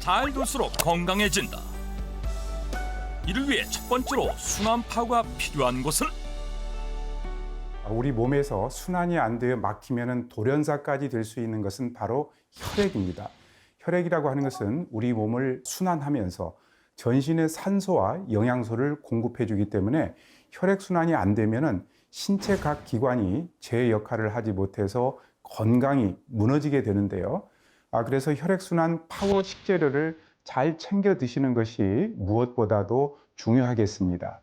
잘 둘수록 건강해진다. 이를 위해 첫 번째로 순환파가 필요한 곳은 우리 몸에서 순환이 안 되어 막히면 돌연사까지 될 수 있는 것은 바로 혈액입니다. 혈액이라고 하는 것은 우리 몸을 순환하면서 전신에 산소와 영양소를 공급해 주기 때문에 혈액순환이 안 되면 신체 각 기관이 제 역할을 하지 못해서 건강이 무너지게 되는데요. 그래서 혈액순환 파워 식재료를 잘 챙겨 드시는 것이 무엇보다도 중요하겠습니다.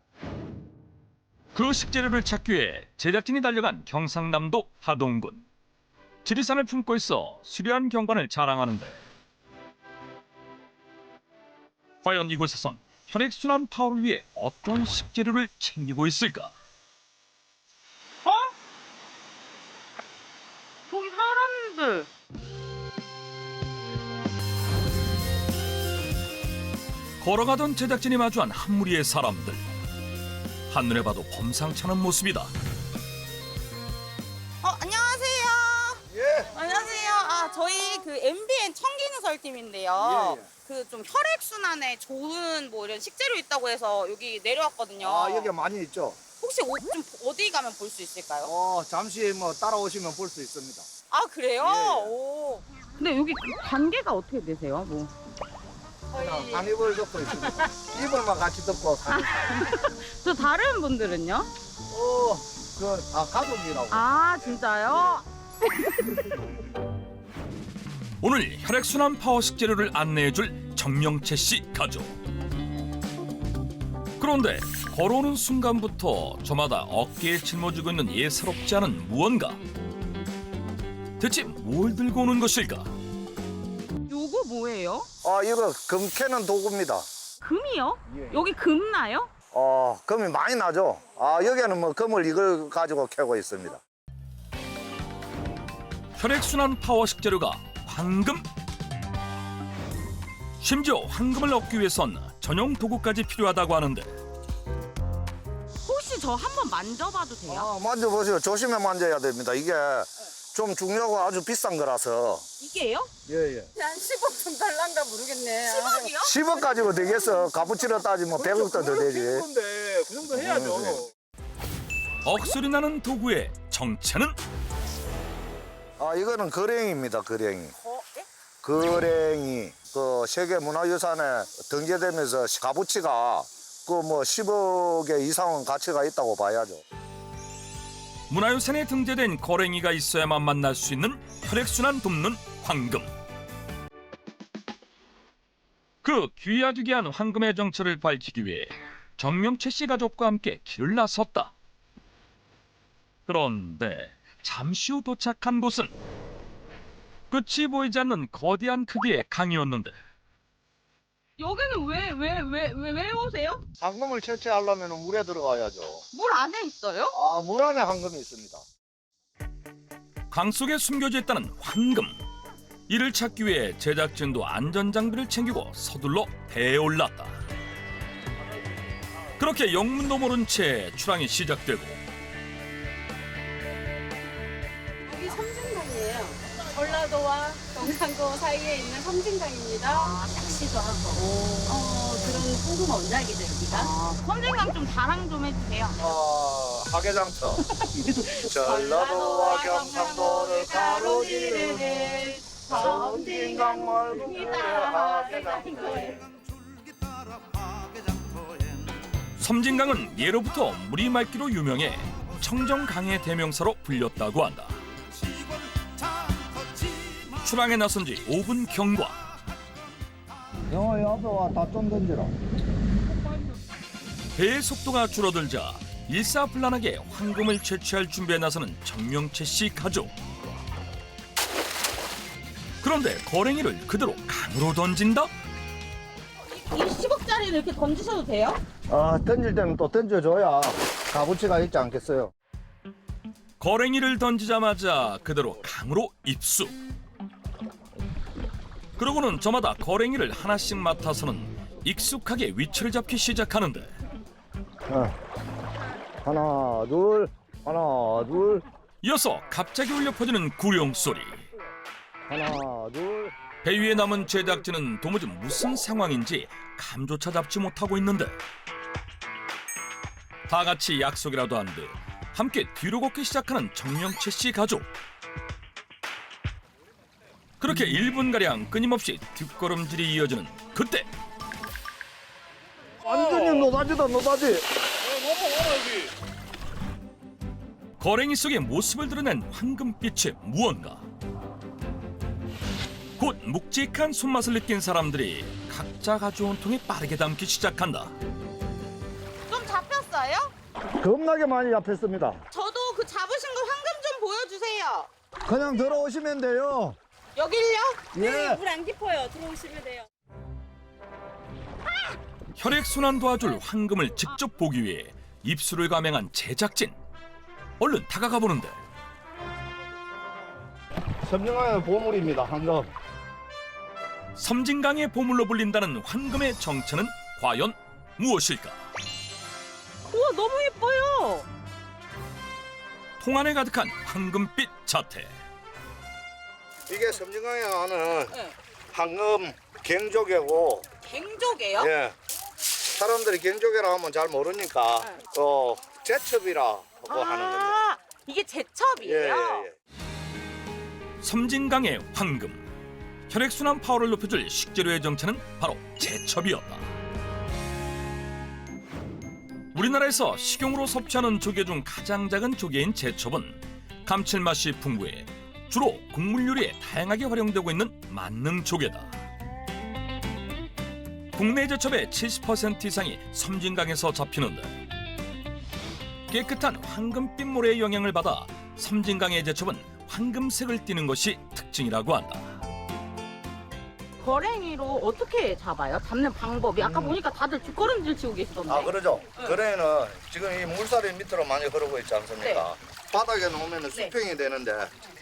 그 식재료를 찾기 위해 제작진이 달려간 경상남도 하동군. 지리산을 품고 있어 수려한 경관을 자랑하는데 과연 이곳에선 혈액순환 파워를 위해 어떤 식재료를 챙기고 있을까? 저기 사람들. 걸어가던 제작진이 마주한 한 무리의 사람들. 한눈에 봐도 범상치 않은 모습이다. 안녕하세요. 예. 안녕하세요. 저희 그 MBN 청기누설팀인데요. 예, 예. 그 좀 혈액순환에 좋은 뭐 이런 식재료 있다고 해서 여기 내려왔거든요. 여기 많이 있죠. 혹시 좀 어디 가면 볼 수 있을까요? 잠시 뭐 따라오시면 볼 수 있습니다. 아, 그래요? 예. 오. 근데 여기 관계가 어떻게 되세요? 뭐 저희 한 입을 덮고 있습니다. 이불만 같이 덮고 사는 저 다른 분들은요? 가족이라고. 아 진짜요? 오늘 혈액순환 파워 식재료를 안내해줄 정명채 씨 가족. 그런데 걸어오는 순간부터 저마다 어깨에 짊어지고 있는 예사롭지 않은 무언가. 대체 뭘 들고 오는 것일까? 요거 뭐예요? 이거 금 캐는 도구입니다. 금이요? 예. 여기 금 나요? 금이 많이 나죠. 여기는 뭐 금을 이걸 가지고 캐고 있습니다. 혈액순환 파워 식재료가 황금? 심지어 황금을 얻기 위해선 전용 도구까지 필요하다고 하는데 혹시 저 한번 만져봐도 돼요? 만져보세요. 조심해 만져야 됩니다. 이게 좀 중요하고 아주 비싼 거라서. 이게요? 예. 한 10억 좀 달란가 모르겠네. 10억이요? 10억 가지고 되겠어. 값어치로 따지면 100억도 더 되지. 건데 그 정도 해야죠. 억소리 나는 도구의 정체는? 이거는 거랭이입니다. 거랭이. 예? 거랭이. 그 세계 문화유산에 등재되면서 값어치가 그 뭐 10억의 이상은 가치가 있다고 봐야죠. 문화유산에 등재된 거랭이가 있어야만 만날 수 있는 혈액순환 돕는 황금. 그 귀하귀한 황금의 정체를 밝히기 위해 정명채 씨 가족과 함께 길을 나섰다. 그런데 잠시 후 도착한 곳은 끝이 보이지 않는 거대한 크기의 강이었는데 여기는 왜 오세요? 황금을 채취하려면 물에 들어가야죠. 물 안에 있어요? 물 안에 황금이 있습니다. 강 속에 숨겨져 있다는 황금. 이를 찾기 위해 제작진도 안전장비를 챙기고 서둘러 배에 올랐다. 그렇게 영문도 모른 채 출항이 시작되고 여기 섬진강이에요. 전라도와 경상도 사이에 있는 섬진강입니다. 낚시도 하고 그런 홍금 원작이죠 여기가. 섬진강 좀 자랑 좀 해주세요. 하계장터. 전라도와 경상도를 가로지르는 섬진강 멀고 하계장터. 섬진강은 예로부터 물이 맑기로 유명해 청정강의 대명사로 불렸다고 한다. 출항에 나선 지 5분 경과. 영어의 앞에와 다 좀 던지라. 배의 속도가 줄어들자 일사불란하게 황금을 채취할 준비에 나서는 정명채 씨 가족. 그런데 거랭이를 그대로 강으로 던진다? 이 10억짜리를 이렇게 던지셔도 돼요? 던질 때는 또 던져줘야 값어치가 있지 않겠어요. 거랭이를 던지자마자 그대로 강으로 입수. 그러고는 저마다 거랭이를 하나씩 맡아서는 익숙하게 위치를 잡기 시작하는데 하나, 둘, 하나, 둘, 이어서 갑자기 울려 퍼지는 구령 소리. 하나, 둘. 배 위에 남은 제작진은 도무지 무슨 상황인지 감조차 잡지 못하고 있는데 다 같이 약속이라도 한 듯 함께 뒤로 걷기 시작하는 정명채 씨 가족. 그렇게 1분가량 끊임없이 뒷걸음질이 이어지는 그때 완전히 노다지다 노다지. 거랭이 속의 모습을 드러낸 황금빛의 무언가. 곧 묵직한 손맛을 느낀 사람들이 각자 가져온 통에 빠르게 담기 시작한다. 좀 잡혔어요? 겁나게 많이 잡혔습니다. 저도 그 잡으신 거 황금 좀 보여주세요. 그냥 들어오시면 돼요. 여길요? 예. 물 안 깊어요. 들어오시면 돼요. 혈액순환 도와줄 황금을 직접 보기 위해 입술을 감행한 제작진. 얼른 다가가 보는데 섬진강의 보물입니다. 황금. 섬진강의 보물로 불린다는 황금의 정체는 과연 무엇일까? 우와, 너무 예뻐요. 통 안에 가득한 황금빛 자태. 이게 섬진강에 나는 네. 황금 갱조개고, 갱조개요? 예. 사람들이 갱조개라 하면 잘 모르니까 제첩이라고 하는 겁니다. 아, 이게 제첩이에요? 섬진강의 황금. 혈액순환 파워를 높여줄 식재료의 정체는 바로 제첩이었다. 우리나라에서 식용으로 섭취하는 조개 중 가장 작은 조개인 제첩은 감칠맛이 풍부해 주로 국물 요리에 다양하게 활용되고 있는 만능 조개다. 국내 제첩의 70% 이상이 섬진강에서 잡히는데 깨끗한 황금빛 모래의 영향을 받아 섬진강의 제첩은 황금색을 띠는 것이 특징이라고 한다. 거랭이로 어떻게 잡아요? 잡는 방법이 아까 보니까 다들 뒷걸음질 치고 계시던데. 아, 그러죠. 그래는 지금 이 물살이 밑으로 많이 흐르고 있지 않습니까? 바닥에 놓으면 수평이 되는데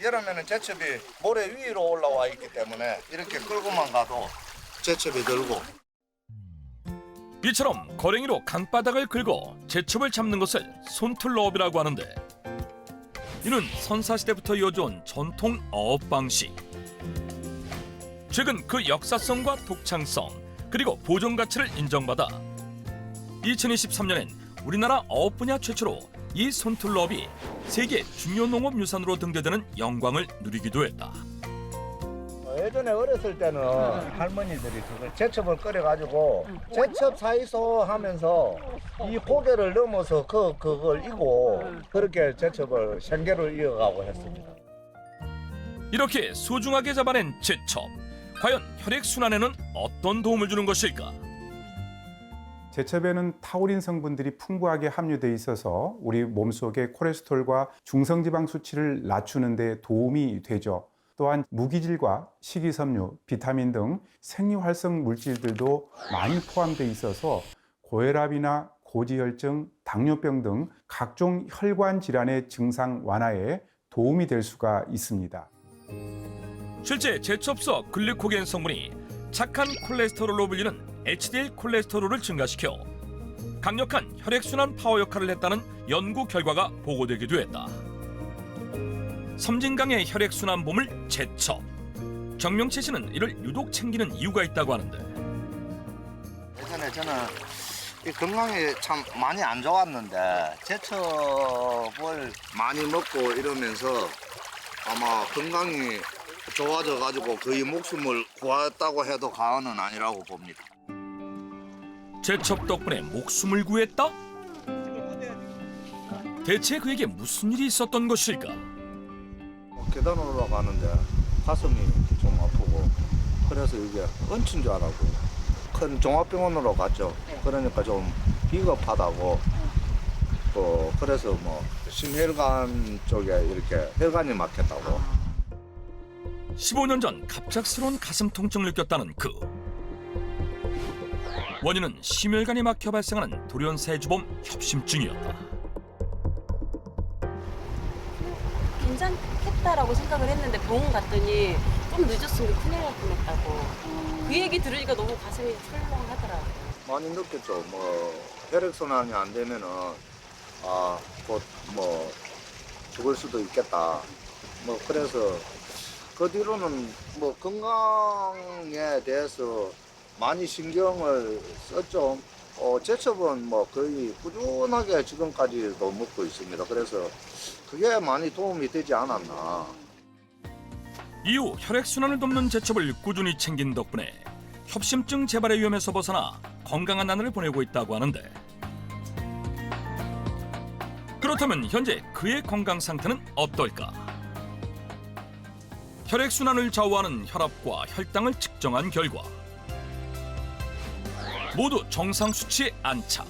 이러면 제첩이 모래 위로 올라와 있기 때문에 이렇게 끌고만 가도 제첩이 들고. 이처럼 거랭이로 강바닥을 긁어 제첩을 잡는 것을 손툴러업이라고 하는데 이는 선사시대부터 이어져온 전통 어업 방식. 최근 그 역사성과 독창성 그리고 보존 가치를 인정받아 2023년엔 우리나라 어업 분야 최초로 이 손툴러업이 세계 중요 농업 유산으로 등재되는 영광을 누리기도 했다. 예전에 어렸을 때는 할머니들이 그걸 제첩을 끓여가지고 제첩 사이소 하면서 이 고개를 넘어서 그걸 이고 그렇게 제첩을 생계를 이어가고 했습니다. 이렇게 소중하게 잡아낸 제첩. 과연 혈액순환에는 어떤 도움을 주는 것일까? 제첩에는 타우린 성분들이 풍부하게 함유되어 있어서 우리 몸속의 콜레스테롤과 중성지방 수치를 낮추는 데 도움이 되죠. 또한 무기질과 식이섬유, 비타민 등 생리활성 물질들도 많이 포함되어 있어서 고혈압이나 고지혈증, 당뇨병 등 각종 혈관 질환의 증상 완화에 도움이 될 수가 있습니다. 실제 제첩속 글리코겐 성분이 착한 콜레스테롤로 불리는 HDL 콜레스테롤을 증가시켜 강력한 혈액순환 파워 역할을 했다는 연구 결과가 보고되기도 했다. 섬진강의 혈액순환 보물 제첩. 정명채 씨는 이를 유독 챙기는 이유가 있다고 하는데 예전에 저는 이 건강이 참 많이 안 좋았는데 제첩을 많이 먹고 이러면서 아마 건강이 좋아져 가지고 거의 목숨을 구했다고 해도 과언은 아니라고 봅니다. 제첩 덕분에 목숨을 구했다? 대체 그에게 무슨 일이 있었던 것일까? 계단 올라가는데 가슴이 좀 아프고 그래서 이게 얹힌 줄 알았고 큰 종합병원으로 갔죠. 그러니까 좀 비겁하다고 또 그래서 뭐 심혈관 쪽에 이렇게 혈관이 막혔다고. 15년 전 갑작스러운 가슴 통증을 느꼈다는 그 원인은 심혈관이 막혀 발생하는 돌연사해주범 협심증이었다. 괜찮겠다라고 생각을 했는데 병원 갔더니 좀 늦었으면 큰일 날 뻔했다고. 그 얘기 들으니까 너무 가슴이 철렁하더라고요. 많이 느꼈죠. 뭐 혈액순환이 안 되면은 곧 뭐 죽을 수도 있겠다. 뭐 그래서 그 뒤로는 뭐 건강에 대해서 많이 신경을 썼죠. 제첩은 뭐 거의 꾸준하게 지금까지도 먹고 있습니다. 그래서 그게 많이 도움이 되지 않았나. 이후 혈액순환을 돕는 제첩을 꾸준히 챙긴 덕분에 협심증 재발의 위험에서 벗어나 건강한 나날을 보내고 있다고 하는데, 그렇다면 현재 그의 건강 상태는 어떨까? 혈액순환을 좌우하는 혈압과 혈당을 측정한 결과 모두 정상 수치에 안착,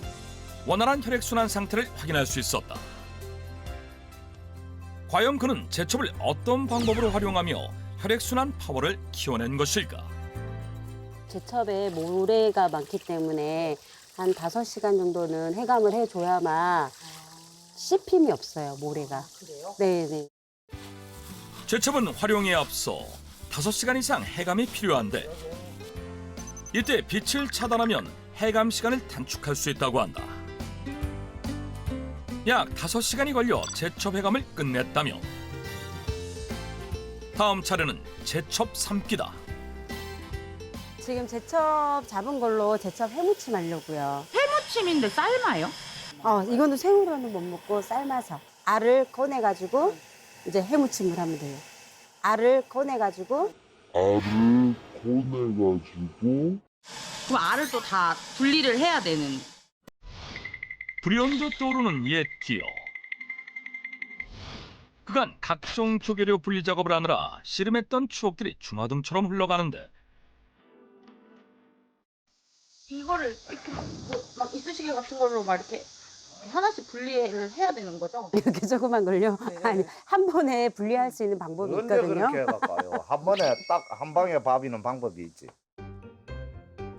원활한 혈액순환 상태를 확인할 수 있었다. 과연 그는 제첩을 어떤 방법으로 활용하며 혈액순환 파워를 키워낸 것일까? 제첩에 모래가 많기 때문에 한 5시간 정도는 해감을 해줘야만 씹힘이 없어요, 모래가. 그래요? 네네. 제첩은 활용에 앞서 5시간 이상 해감이 필요한데, 이때 빛을 차단하면 해감 시간을 단축할 수 있다고 한다. 약 5시간이 걸려 제첩 해감을 끝냈다며 다음 차례는 제첩 삶기다. 지금 제첩 잡은 걸로 제첩 해무침 하려고요. 해무침인데 삶아요? 이거는 생으로는 못 먹고 삶아서 알을 꺼내가지고 이제 해무침을 하면 돼요. 알을 꺼내가지고 그럼 알을 또 다 분리를 해야 되는. 불현듯 떠오르는 옛 기억. 그간 각종 조개류 분리 작업을 하느라 씨름했던 추억들이 주마등처럼 흘러가는데, 이거를 이렇게 막 이쑤시개 같은 걸로 막 이렇게 하나씩 분리를 해야 되는 거죠? 이렇게 조그만 걸요. 네. 아니, 한 번에 분리할 수 있는 방법이 언제 있거든요. 그렇게 해갈까요? 한 번에 딱 한 방에 밥이는 방법이 있지.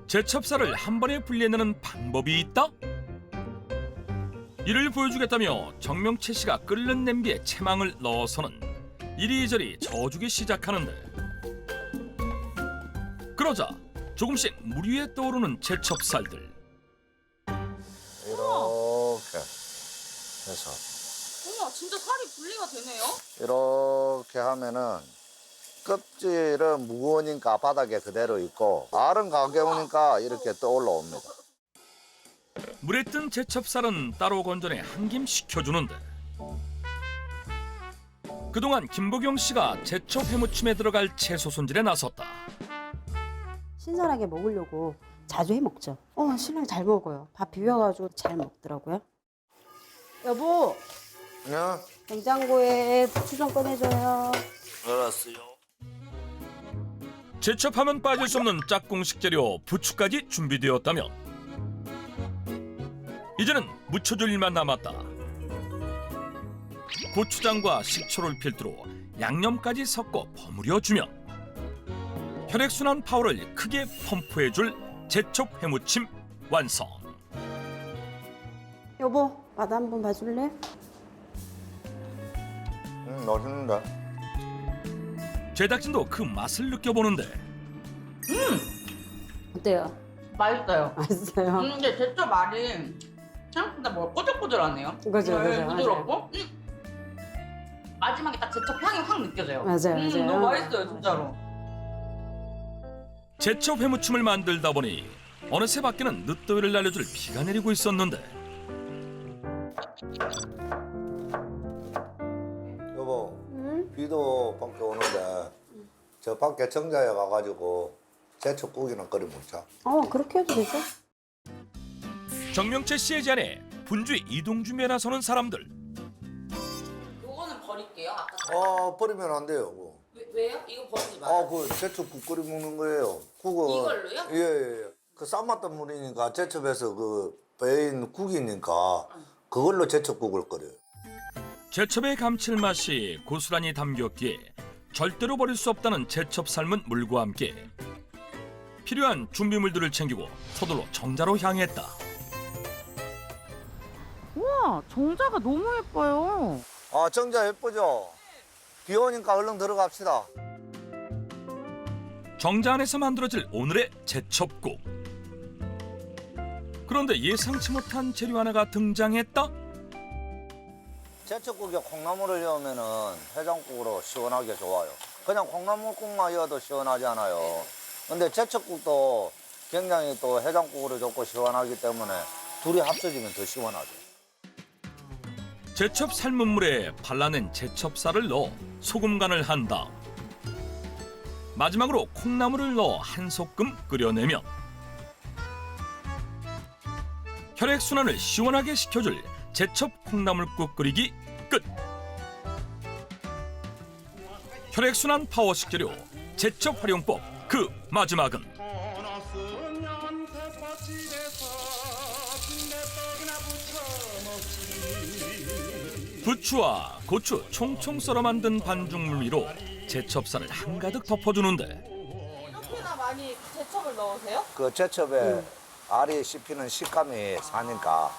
제첩살을 한 번에 분리해내는 방법이 있다? 이를 보여주겠다며 정명채 씨가 끓는 냄비에 채망을 넣어서는 이리저리 저주기 시작하는데, 그러자 조금씩 물 위에 떠오르는 제첩살들. 이렇게 해서 어머, 진짜 살이 분리가 되네요? 이렇게 하면은 껍질은 무거우니까 바닥에 그대로 있고 알은 가벼우니까 이렇게 떠올라옵니다. 물에 뜬 제첩살은 따로 건져내 한 김 식혀주는데, 그동안 김보경 씨가 제첩 해무침에 들어갈 채소 손질에 나섰다. 신선하게 먹으려고 자주 해 먹죠. 신랑이 잘 먹어요. 밥 비벼가지고 잘 먹더라고요. 여보, 네, 냉장고에 부추 좀 꺼내줘요. 알았어요. 제첩하면 빠질 수 없는 짝꿍 식재료 부추까지 준비되었다면 이제는 무쳐줄 일만 남았다. 고추장과 식초를 필두로 양념까지 섞어 버무려주면 혈액순환 파워를 크게 펌프해줄 제첩 해무침 완성. 여보, 맛 한번 봐줄래? 맛있는데. 제작진도 그 맛을 느껴보는데, 어때요? 맛있어요. 맛있어요? 근데 제첩 알이 생각보다 뭐 꼬들꼬들하네요. 그죠, 네, 그죠, 부드럽고. 마지막에 딱 제첩 향이 확 느껴져요. 맞아요, 맞아요. 너무 맛있어요, 진짜로. 제첩 해무침을 만들다 보니 어느새 밖에는 늦더위를 날려줄 비가 내리고 있었는데, 여보, 응? 비도 밖에 오는데 저 밖에 정자에 가가지고 제첩국이나 끓여 먹자. 그렇게 해도 되죠. 정명채 씨의 제안에 분주히 이동 준비에 나서는 사람들. 요거는 버릴게요. 아까 버리면 안 돼요. 그거. 왜요? 이거 버리지 마요. 그 제첩국 끓여 먹는 거예요. 국은 이걸로요? 예. 그 삶았던 물이니까 제첩에서 그 배인 국이니까 그걸로 제첩국을 끓여요. 제첩의 감칠맛이 고스란히 담겼기에 절대로 버릴 수 없다는 제첩 삶은 물과 함께 필요한 준비물들을 챙기고 서둘러 정자로 향했다. 우와, 정자가 너무 예뻐요. 정자 예쁘죠? 비 오니까 얼른 들어갑시다. 정자 안에서 만들어질 오늘의 제첩국. 그런데 예상치 못한 재료 하나가 등장했다. 제첩국에 콩나물을 넣으면 해장국으로 시원하게 좋아요. 그냥 콩나물국만 이어도 시원하잖아요. 근데 제첩국도 굉장히 또 해장국으로 좋고 시원하기 때문에 둘이 합쳐지면 더 시원하죠. 제첩 삶은 물에 발라낸 제첩쌀을 넣어 소금 간을 한 다음 마지막으로 콩나물을 넣어 한 소끔 끓여내면 혈액순환을 시원하게 시켜줄 제첩 콩나물국 끓이기 끝! 혈액순환 파워 식재료 제첩 활용법 그 마지막은 부추와 고추 총총 썰어 만든 반죽물 위로 제첩쌀을 한가득 덮어주는데 이렇게나 많이 제첩을 넣으세요? 그 제첩에 알이 씹히는 식감이 사니까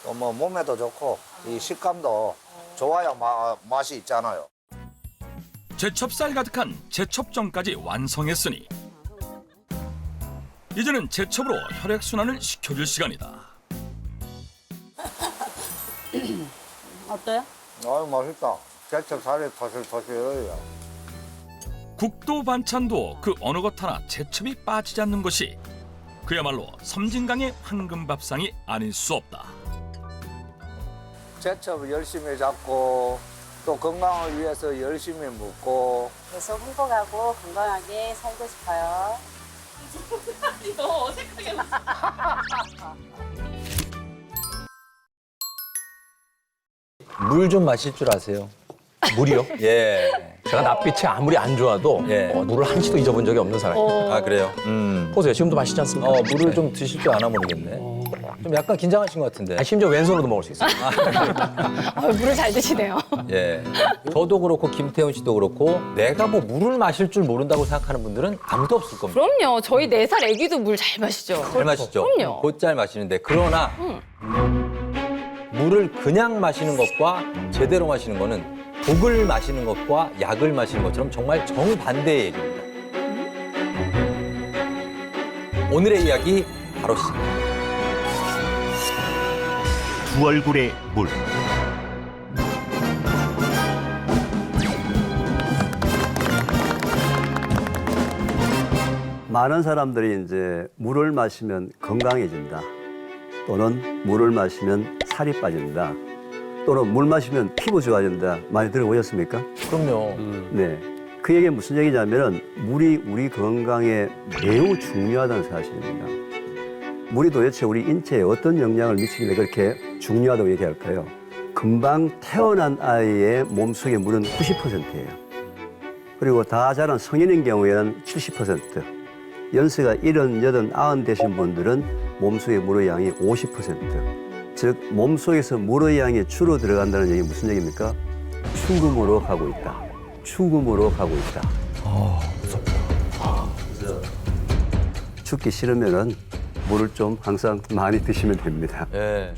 또 뭐 몸에도 좋고 이 식감도 좋아야 맛이 있잖아요. 제첩쌀 가득한 제첩전까지 완성했으니 이제는 제첩으로 혈액순환을 시켜줄 시간이다. 어때요? 아유 맛있다. 제첩 살이 터실터실해요. 국도 반찬도 그 어느 것 하나 제첩이 빠지지 않는 것이 그야말로 섬진강의 황금밥상이 아닐 수 없다. 제첩을 열심히 잡고 또 건강을 위해서 열심히 먹고 계속 행복하고 건강하게 살고 싶어요. 너무 어색하게 물 좀 마실 줄 아세요? 물이요? 예. 제가 낯빛이 아무리 안 좋아도 예. 물을 한 시도 잊어본 적이 없는 사람입니다. 아, 그래요? 보세요. 지금도 마시지 않습니까? 물을 좀 드실 줄 아나 모르겠네. 좀 약간 긴장하신 것 같은데. 심지어 왼손으로도 먹을 수 있어요. 물을 잘 드시네요. 예. 저도 그렇고 김태훈 씨도 그렇고 내가 뭐 물을 마실 줄 모른다고 생각하는 분들은 아무도 없을 겁니다. 그럼요. 저희 4살 애기도 물 잘 마시죠. 잘 마시죠? 그럼요. 곧잘 마시는데 그러나 물을 그냥 마시는 것과 제대로 마시는 거는 독을 마시는 것과 약을 마시는 것처럼 정말 정반대의 얘기입니다. 오늘의 이야기 바로 시작합니다. 두 얼굴의 물. 많은 사람들이 이제 물을 마시면 건강해진다. 또는 물을 마시면 살이 빠진다. 또는 물 마시면 피부 좋아진다. 많이 들어보셨습니까? 그럼요. 네. 그 얘기가 무슨 얘기냐면은 물이 우리 건강에 매우 중요하다는 사실입니다. 물이 도대체 우리 인체에 어떤 영향을 미치길래 그렇게 중요하다고 얘기할까요? 금방 태어난 아이의 몸속의 물은 90%예요. 그리고 다 자란 성인인 경우에는 70%. 연세가 70, 80, 90 되신 분들은 몸속의 물의 양이 50%. 즉 몸속에서 물의 양이 줄어 들어간다는 얘기 무슨 얘기입니까? 죽음으로 가고 있다. 죽음으로 가고 있다. 무섭다. 그래서 죽기 싫으면은 물을 좀 항상 많이 드시면 됩니다. 예.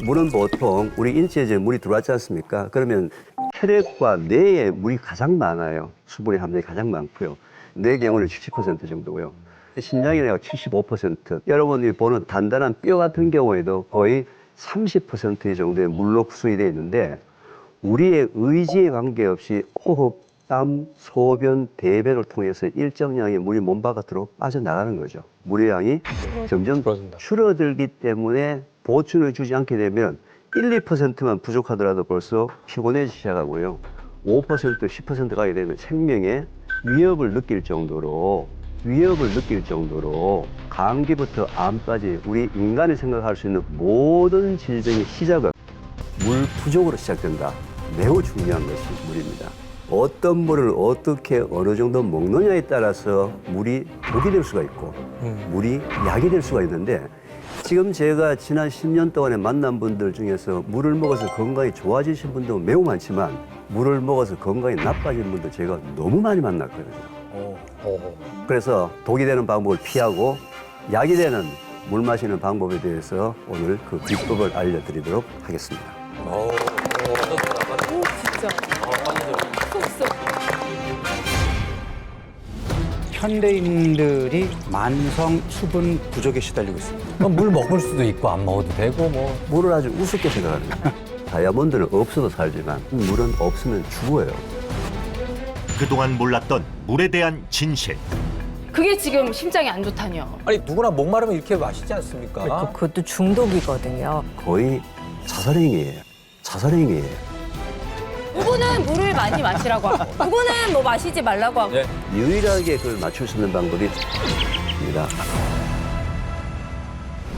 물은 보통 우리 인체에 이제 물이 들어왔지 않습니까? 그러면 혈액과 뇌에 물이 가장 많아요. 수분의 함량이 가장 많고요. 뇌 경우는 70% 정도고요. 신장의 75%. 여러분이 보는 단단한 뼈 같은 경우에도 거의 30% 정도의 물로 구성이 되어 있는데 우리의 의지에 관계없이 호흡, 땀, 소변, 대변을 통해서 일정량의 물이 몸 바깥으로 빠져나가는 거죠. 물의 양이 점점 줄어들기 때문에 보충을 주지 않게 되면 1, 2%만 부족하더라도 벌써 피곤해지기 시작하고요. 5%, 10% 가게 되면 생명에 위협을 느낄 정도로 감기부터 암까지 우리 인간이 생각할 수 있는 모든 질병의 시작은 물 부족으로 시작된다. 매우 중요한 것이 물입니다. 어떤 물을 어떻게 어느 정도 먹느냐에 따라서 물이 독이 될 수가 있고 물이 약이 될 수가 있는데 지금 제가 지난 10년 동안에 만난 분들 중에서 물을 먹어서 건강이 좋아지신 분도 매우 많지만 물을 먹어서 건강이 나빠진 분도 제가 너무 많이 만났거든요. 그래서 독이 되는 방법을 피하고 약이 되는 물 마시는 방법에 대해서 오늘 그 비법을 알려드리도록 하겠습니다. 진짜. 현대인들이 만성 수분 부족에 시달리고 있습니다. 물 먹을 수도 있고 안 먹어도 되고 뭐. 물을 아주 우습게 생각합니다. 다이아몬드는 없어도 살지만 물은 없으면 죽어요. 그동안 몰랐던 물에 대한 진실. 그게 지금 심장이 안 좋다뇨. 아니 누구나 목마르면 이렇게 마시지 않습니까? 그것도 중독이거든요. 거의 자살행위예요. 자살행위예요. 누구는 물을 많이 마시라고 하고, 누구는 뭐 마시지 말라고 하고. 네. 유일하게 그걸 맞출 수 있는 방법이 입니다.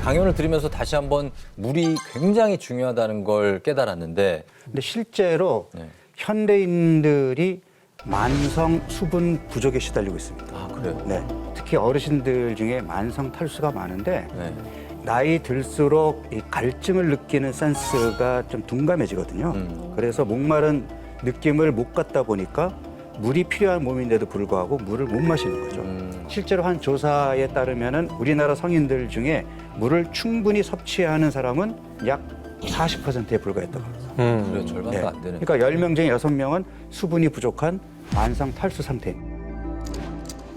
강연을 들으면서 다시 한번 물이 굉장히 중요하다는 걸 깨달았는데 근데 실제로 네. 현대인들이 만성 수분 부족에 시달리고 있습니다. 아 그래요? 네. 특히 어르신들 중에 만성 탈수가 많은데 네. 나이 들수록 이 갈증을 느끼는 센스가 좀 둔감해지거든요. 그래서 목마른 느낌을 못 갖다 보니까 물이 필요한 몸인데도 불구하고 물을 못 마시는 거죠. 실제로 한 조사에 따르면은 우리나라 성인들 중에 물을 충분히 섭취하는 사람은 약 40%에 불과했다고 합니다. 그래 절반도 안 되네. 그러니까 10명 중에 6명은 수분이 부족한 만성 탈수 상태입니다.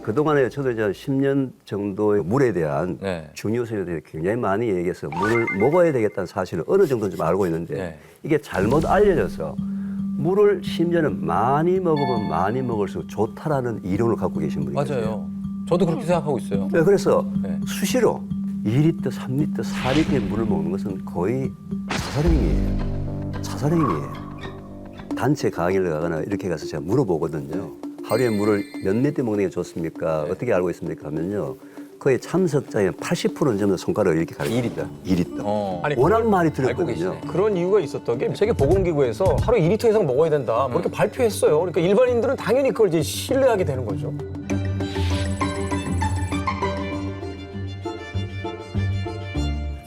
그동안에 저도 이제 10년 정도의 물에 대한 네. 중요성에 대해 굉장히 많이 얘기해서 물을 먹어야 되겠다는 사실을 어느 정도는 좀 알고 있는데 네. 이게 잘못 알려져서 물을 심지어는 많이 먹으면 많이 먹을수록 좋다라는 이론을 갖고 계신 분이 계세요. 맞아요. 저도 그렇게 생각하고 있어요. 네, 그래서 네. 수시로 2리터, 3리터, 4리터의 물을 먹는 것은 거의 자살행위예요. 자살행위예요. 단체 강의를 가거나 이렇게 가서 제가 물어보거든요. 하루에 물을 몇 리터 먹는 게 좋습니까? 네. 어떻게 알고 있습니까? 하면요. 거의 참석자의 80%는 전부 다 손가락을 이렇게 가립니다. 2리터. 아니, 워낙 그걸 많이 알고 들었거든요. 계시네. 그런 이유가 있었던 게 세계보건기구에서 하루에 2리터 이상 먹어야 된다. 뭐 이렇게 발표했어요. 그러니까 일반인들은 당연히 그걸 이제 신뢰하게 되는 거죠.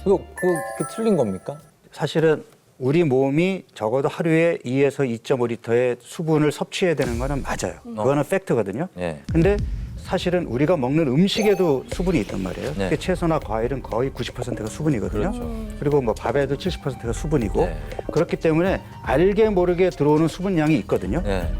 그게 틀린 겁니까? 사실은 우리 몸이 적어도 하루에 2에서 2.5리터의 수분을 섭취해야 되는 거는 맞아요. 그거는 팩트거든요. 네. 근데 사실은 우리가 먹는 음식에도 수분이 있단 말이에요. 네. 그게 채소나 과일은 거의 90%가 수분이거든요. 그렇죠. 그리고 뭐 밥에도 70%가 수분이고 네. 그렇기 때문에 알게 모르게 들어오는 수분량이 있거든요. 네.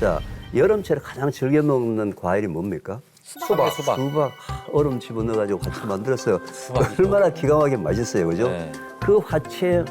자, 여름철에 가장 즐겨 먹는 과일이 뭡니까? 수박. 수박 얼음 집어넣어가지고 화채 만들었어요. 수박이죠. 얼마나 기가 막히게 맛있어요, 그죠? 네. 그 화채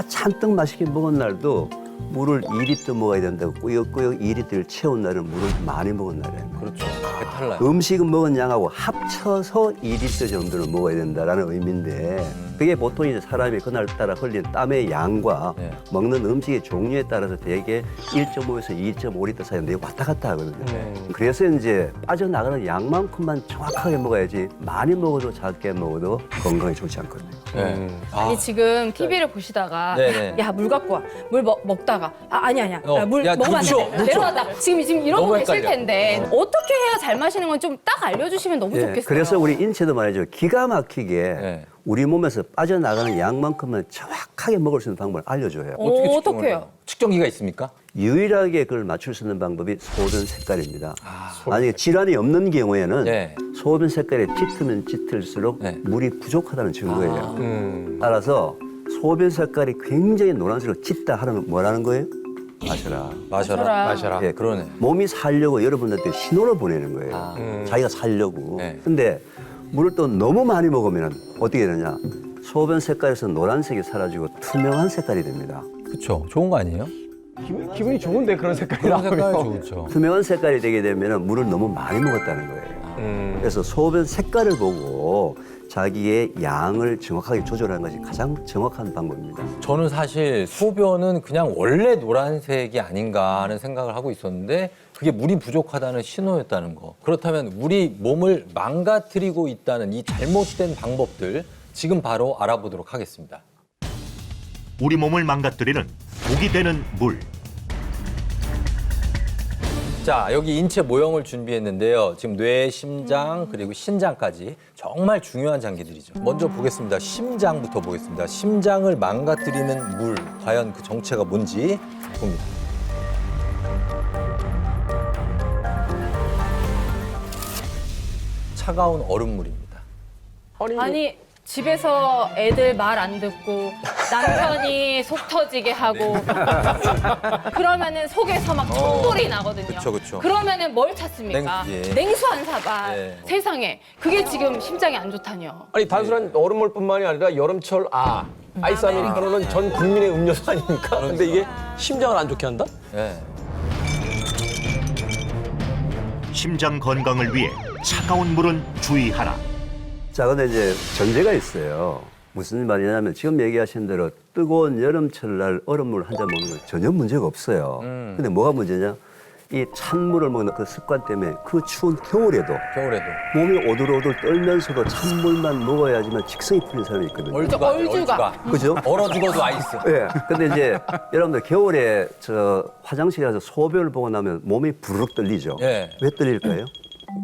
잔뜩 맛있게 먹은 날도 물을 2리터 먹어야 된다고 꾸역꾸역 2리터를 채운 날은 물을 많이 먹은 날이에요. 그렇죠. 배탈 나요. 음식은 먹은 양하고 합쳐서 2리터 정도는 먹어야 된다라는 의미인데 그게 보통 이제 사람이 그날따라 흘린 땀의 양과 네. 먹는 음식의 종류에 따라서 대개 1.5에서 2.5리터 사이 내에 왔다 갔다 하거든요. 그래서 이제 빠져나가는 양만큼만 정확하게 먹어야지 많이 먹어도 작게 먹어도 건강에 좋지 않거든요. 네. 아니 지금 TV를 보시다가 네네. 야 물 갖고 와. 물 먹다가 아니야. 야, 물 야, 먹으면 안 물 줘, 돼. 물 줘. 내려가다 지금 이런 너무 거 계실 헷갈려. 텐데 어떻게 해야 잘 마시는 건 좀 딱 알려주시면 너무 예, 좋겠어요. 그래서 우리 인체도 말이죠. 기가 막히게 네. 우리 몸에서 빠져나가는 양만큼만 정확하게 먹을 수 있는 방법을 알려줘요. 어떻게 측정을 어떡해요? 해요? 측정기가 있습니까? 유일하게 그걸 맞출 수 있는 방법이 소변 색깔입니다. 만약에 질환이 없는 경우에는 네. 소변 색깔이 짙으면 짙을수록 네. 물이 부족하다는 증거예요. 따라서 소변 색깔이 굉장히 노란색으로 짙다 하면 뭐라는 거예요? 마셔라. 마셔라. 예, 그러네. 몸이 살려고 여러분들한테 신호를 보내는 거예요. 자기가 살려고. 네. 근데 물을 또 너무 많이 먹으면 어떻게 되느냐? 소변 색깔에서 노란색이 사라지고 투명한 색깔이 됩니다. 그렇죠. 좋은 거 아니에요? 기분이 좋은데 그런 색깔이 그런 색깔 나오면. 좋죠. 투명한 색깔이 되게 되면 물을 너무 많이 먹었다는 거예요. 그래서 소변 색깔을 보고 자기의 양을 정확하게 조절하는 것이 가장 정확한 방법입니다. 저는 사실 소변은 그냥 원래 노란색이 아닌가 하는 생각을 하고 있었는데 그게 물이 부족하다는 신호였다는 거. 그렇다면 우리 몸을 망가뜨리고 있다는 이 잘못된 방법들 지금 바로 알아보도록 하겠습니다. 우리 몸을 망가뜨리는 독이 되는 물. 자, 여기 인체 모형을 준비했는데요. 지금 뇌, 심장, 그리고 신장까지 정말 중요한 장기들이죠. 먼저 보겠습니다. 심장부터 보겠습니다. 심장을 망가뜨리는 물, 과연 그 정체가 뭔지 봅니다. 차가운 얼음물입니다. 아니 집에서 애들 말 안 듣고 남편이 속 터지게 하고 그러면은 속에서 막 충돌이 나거든요. 그쵸. 그러면은 뭘 찾습니까? 냉수, 예. 냉수 한 사발. 예. 세상에. 그게 지금 심장이 안 좋다뇨. 아니 단순한 얼음물뿐만이 아니라 여름철 아이스 아메리카노는 전 국민의 음료수 아닙니까? 근데 이게 심장을 안 좋게 한다? 예. 심장 건강을 위해 차가운 물은 주의하라. 자, 근데 이제 전제가 있어요. 무슨 말이냐면 지금 얘기하신 대로 뜨거운 여름철 날 얼음물 한 잔 먹는 건 전혀 문제가 없어요. 근데 뭐가 문제냐? 이 찬물을 먹는 그 습관 때문에 그 추운 겨울에도 몸이 오들오들 떨면서도 찬물만 먹어야지만 직성이 풀린 사람이 있거든요. 얼주가. 그죠? 얼어 죽어도 아이스. 예. 근데 이제 여러분들 겨울에 저 화장실에 가서 소변을 보고 나면 몸이 부르륵 떨리죠. 예. 왜 떨릴까요?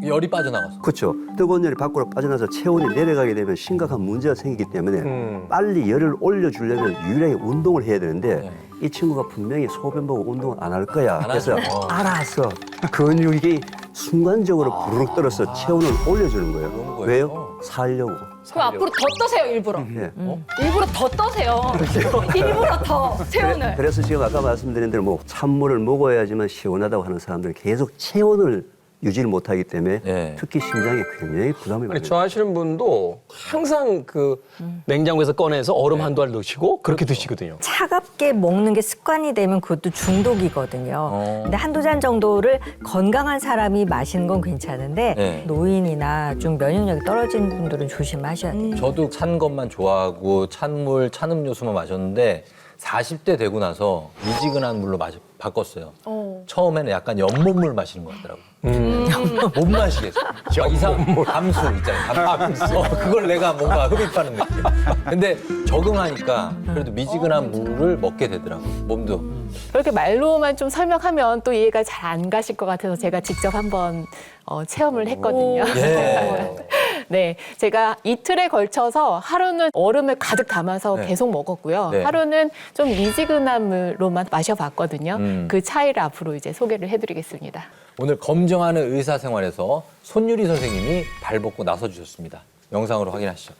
열이 빠져나가서. 그렇죠. 뜨거운 열이 밖으로 빠져나서 체온이 내려가게 되면 심각한 문제가 생기기 때문에 빨리 열을 올려주려면 유일하게 운동을 해야 되는데 이 친구가 분명히 소변 보고 운동을 안 할 거야. 그래서 알아서 근육이 순간적으로 부르륵 떨어서 체온을 올려주는 거예요. 왜요? 살려고. 그럼 앞으로 더 떠세요, 일부러. 예. 일부러 더 떠세요. 일부러 더 체온을. 그래서 지금 아까 말씀드린 대로 뭐 찬물을 먹어야지만 시원하다고 하는 사람들은 계속 체온을 유지를 못하기 때문에 특히 심장에 굉장히 부담이 많아요. 아니, 좋아하시는 분도 항상 그 냉장고에서 꺼내서 얼음 한두 알 넣으시고 그렇게 드시거든요. 차갑게 먹는 게 습관이 되면 그것도 중독이거든요. 근데 한두 잔 정도를 건강한 사람이 마시는 건 괜찮은데 노인이나 좀 면역력이 떨어진 분들은 조심하셔야 돼요. 저도 찬 것만 좋아하고 찬물, 찬 음료수만 마셨는데 40대 되고 나서 미지근한 물로 바꿨어요. 처음에는 약간 연못물 마시는 것 같더라고요. 못 마시겠어. 이상 감수 있잖아요. 감수. 그걸 내가 뭔가 흡입하는 느낌. 근데 적응하니까 그래도 미지근한 물을 먹게 되더라고요. 몸도. 그렇게 말로만 좀 설명하면 또 이해가 잘 안 가실 것 같아서 제가 직접 한번 체험을 했거든요. 네, 제가 이틀에 걸쳐서 하루는 얼음을 가득 담아서 계속 먹었고요. 하루는 좀 미지근한 물로만 마셔봤거든요. 그 차이를 앞으로 이제 소개를 해드리겠습니다. 오늘 검정하는 의사생활에서 손유리 선생님이 발벗고 나서주셨습니다. 영상으로 확인하시죠.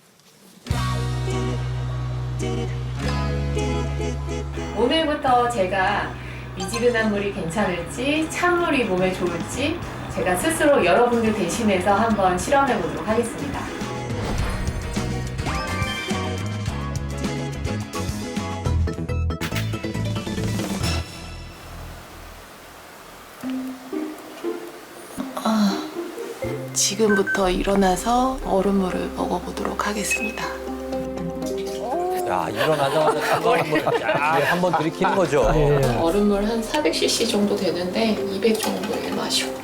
오늘부터 제가 미지근한 물이 괜찮을지 찬물이 몸에 좋을지 제가 스스로 여러분들 대신해서 한번 실험해 보도록 하겠습니다. 지금부터 일어나서 얼음물을 먹어보도록 하겠습니다. 야, 일어나자마자 한번 들이키는 거죠. 얼음물 한 400cc 정도 되는데 200 정도를 마시고.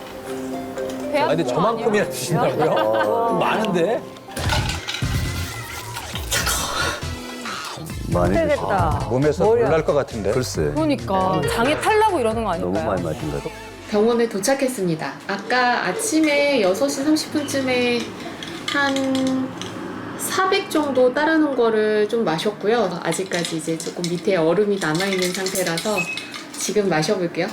근데 저만큼이나 드신다고요? 많은데? 많이 힘들겠다. 몸에서 놀랄 것 같은데. 글쎄. 그러니까 장에 탈라고 이러는 거 너무 아닐까요? 많이 마신 것 같아요. 병원에 도착했습니다. 아까 아침에 6시 30분쯤에 한 400 정도 따라놓은 거를 좀 마셨고요. 아직까지 이제 조금 밑에 얼음이 남아있는 상태라서 지금 마셔볼게요.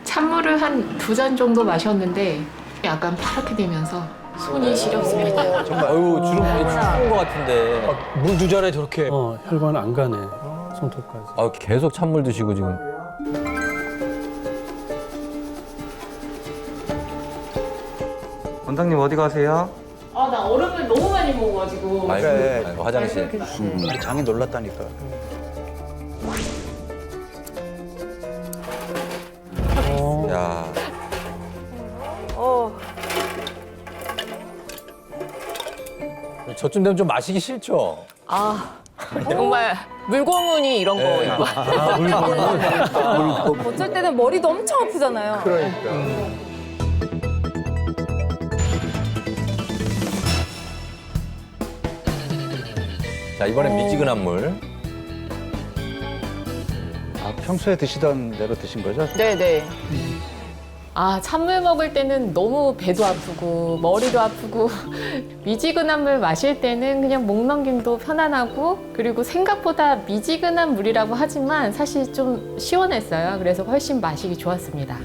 찬물을 한 2잔 정도 마셨는데 약간 파랗게 되면서 손이 시렵습니다. 정말 주름 추운 것 같은데. 물 2잔에 저렇게. 혈관 안 가네. 손톱까지. 계속 찬물 드시고 지금. 원장님 어디 가세요? 아, 나 얼음을 너무 많이 먹어가지고. 아이고, 화장실. 장이 놀랐다니까. 야. 저쯤 되면 좀 마시기 싫죠? 아, 정말 물고문이 이런 거 있고. 어쩔 때는 머리도 엄청 아프잖아요. 자, 이번엔 미지근한 물. 평소에 드시던 대로 드신 거죠? 네네. 아, 찬물 먹을 때는 너무 배도 아프고 머리도 아프고 미지근한 물 마실 때는 그냥 목 넘김도 편안하고 그리고 생각보다 미지근한 물이라고 하지만 사실 좀 시원했어요. 그래서 훨씬 마시기 좋았습니다.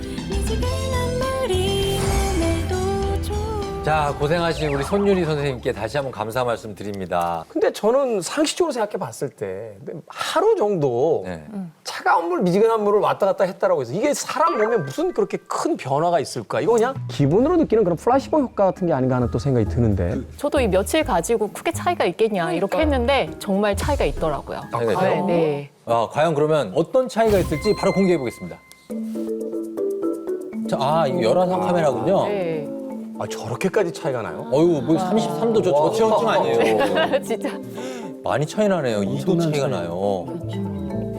자, 고생하신 우리 손윤희 선생님께 다시 한번 감사 말씀 드립니다. 근데 저는 상식적으로 생각해 봤을 때 하루 정도 차가운 물, 미지근한 물을 왔다 갔다 했다라고 해서 이게 사람 몸에 무슨 그렇게 큰 변화가 있을까? 이거 그냥 기분으로 느끼는 그런 플라시보 효과 같은 게 아닌가 하는 또 생각이 드는데. 저도 이 며칠 가지고 크게 차이가 있겠냐 이렇게 했는데 정말 차이가 있더라고요. 차이가 있어요? 네. 과연 그러면 어떤 차이가 있을지 바로 공개해 보겠습니다. 자, 이거 열화상 카메라군요. 네. 아, 저렇게까지 차이가 나요? 어유, 뭐 33도 저체온증 아니에요. 진짜. 많이 차이 나네요. 2도 차이가 나요.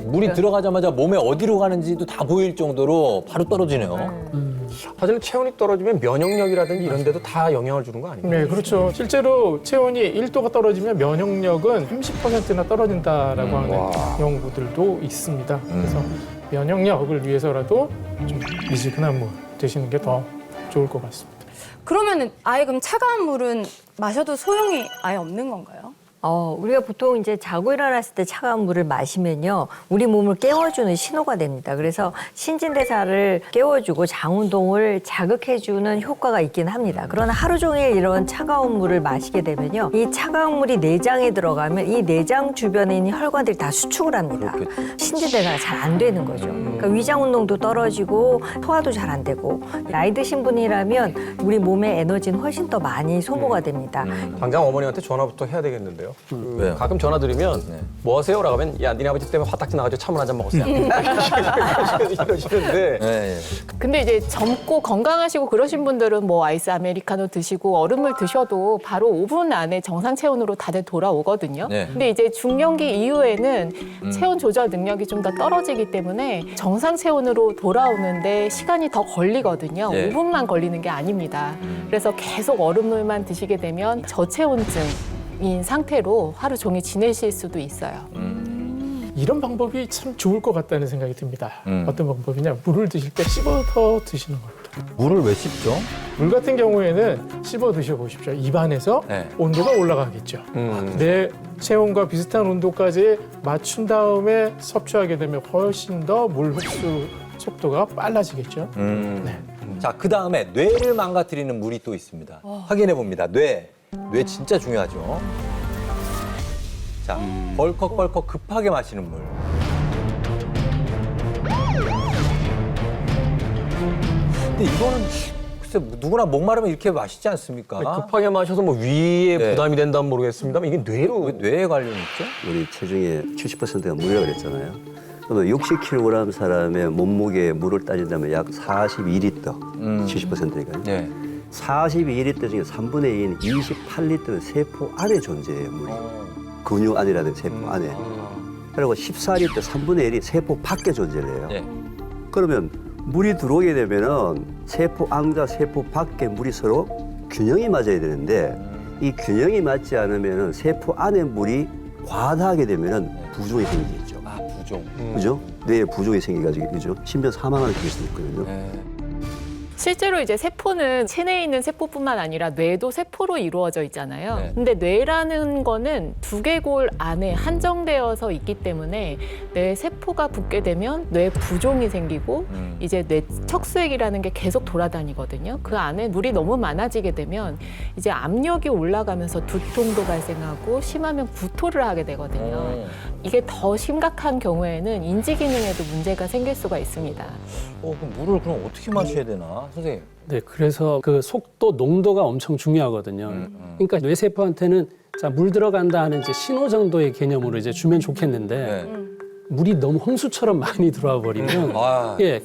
물이 들어가자마자 몸에 어디로 가는지도 다 보일 정도로 바로 떨어지네요. 사실은 체온이 떨어지면 면역력이라든지 이런 데도 다 영향을 주는 거 아닌가요? 네, 그렇죠. 실제로 체온이 1도가 떨어지면 면역력은 30%나 떨어진다라고 하는 연구들도 있습니다. 그래서 면역력을 위해서라도 좀 미지근한 물 드시는 게 더 좋을 것 같습니다. 그러면은 아예 그럼 차가운 물은 마셔도 소용이 아예 없는 건가요? 우리가 보통 이제 자고 일어났을 때 차가운 물을 마시면요, 우리 몸을 깨워주는 신호가 됩니다. 그래서 신진대사를 깨워주고 장운동을 자극해주는 효과가 있긴 합니다. 그러나 하루 종일 이런 차가운 물을 마시게 되면요, 이 차가운 물이 내장에 들어가면 이 내장 주변에 있는 혈관들이 다 수축을 합니다. 신진대사가 잘 안 되는 거죠. 그러니까 위장 운동도 떨어지고 소화도 잘 안 되고, 나이 드신 분이라면 우리 몸의 에너지는 훨씬 더 많이 소모가 됩니다. 당장 어머니한테 전화부터 해야 되겠는데요. 왜요? 가끔 전화 드리면 뭐 하세요? 라고 하면 야, 니네 아버지 때문에 화딱지 나가지고 차물 한 잔 먹었어요. 이러시는데. 근데 이제 젊고 건강하시고 그러신 분들은 뭐 아이스 아메리카노 드시고 얼음물 드셔도 바로 5분 안에 정상 체온으로 다들 돌아오거든요. 네. 근데 이제 중년기 이후에는 체온 조절 능력이 좀 더 떨어지기 때문에 정상 체온으로 돌아오는데 시간이 더 걸리거든요. 네. 5분만 걸리는 게 아닙니다. 그래서 계속 얼음물만 드시게 되면 저체온증인 상태로 하루 종일 지내실 수도 있어요. 이런 방법이 참 좋을 것 같다는 생각이 듭니다. 어떤 방법이냐, 물을 드실 때 씹어서 드시는 겁니다. 물을 왜 씹죠? 물 같은 경우에는 씹어 드셔보십시오. 입안에서 온도가 올라가겠죠. 내 체온과 비슷한 온도까지 맞춘 다음에 섭취하게 되면 훨씬 더 물 흡수 속도가 빨라지겠죠. 네. 자, 그 다음에 뇌를 망가뜨리는 물이 또 있습니다. 확인해 봅니다. 뇌 진짜 중요하죠. 자, 벌컥벌컥 급하게 마시는 물. 근데 이거는 글쎄 누구나 목마르면 이렇게 마시지 않습니까? 급하게 마셔서 뭐 위에 부담이 된다면 모르겠습니다만 이게 뇌로 왜 뇌에 관련이 있죠? 우리 체중의 70%가 물이라고 그랬잖아요. 그러면 60kg 사람의 몸무게 물을 따진다면 약 42리터, 70%니까요. 네. 42리터 중에 3분의 2인 28리터는 세포 안에 존재해요, 물이. 근육 안이라든지 세포 안에. 그리고 14리터 3분의 1이 세포 밖에 존재를 해요. 네. 그러면 물이 들어오게 되면은 세포 안과 세포 밖에 물이 서로 균형이 맞아야 되는데 이 균형이 맞지 않으면은 세포 안에 물이 과다하게 되면은 부종이 생기겠죠. 아, 부종. 그죠? 뇌에 부종이 생겨가지고, 그죠? 심지어 사망하는 케이스도 있거든요. 실제로 이제 세포는 체내에 있는 세포뿐만 아니라 뇌도 세포로 이루어져 있잖아요. 근데 뇌라는 거는 두개골 안에 한정되어서 있기 때문에 뇌 세포가 붙게 되면 뇌 부종이 생기고 이제 뇌 척수액이라는 게 계속 돌아다니거든요. 그 안에 물이 너무 많아지게 되면 이제 압력이 올라가면서 두통도 발생하고 심하면 구토를 하게 되거든요. 이게 더 심각한 경우에는 인지 기능에도 문제가 생길 수가 있습니다. 그럼 물을 그럼 어떻게 마셔야 되나, 선생님? 네, 그래서 그 속도, 농도가 엄청 중요하거든요. 그러니까 뇌세포한테는 자, 물 들어간다 하는 이제 신호 정도의 개념으로 이제 주면 좋겠는데 물이 너무 홍수처럼 많이 들어와 버리면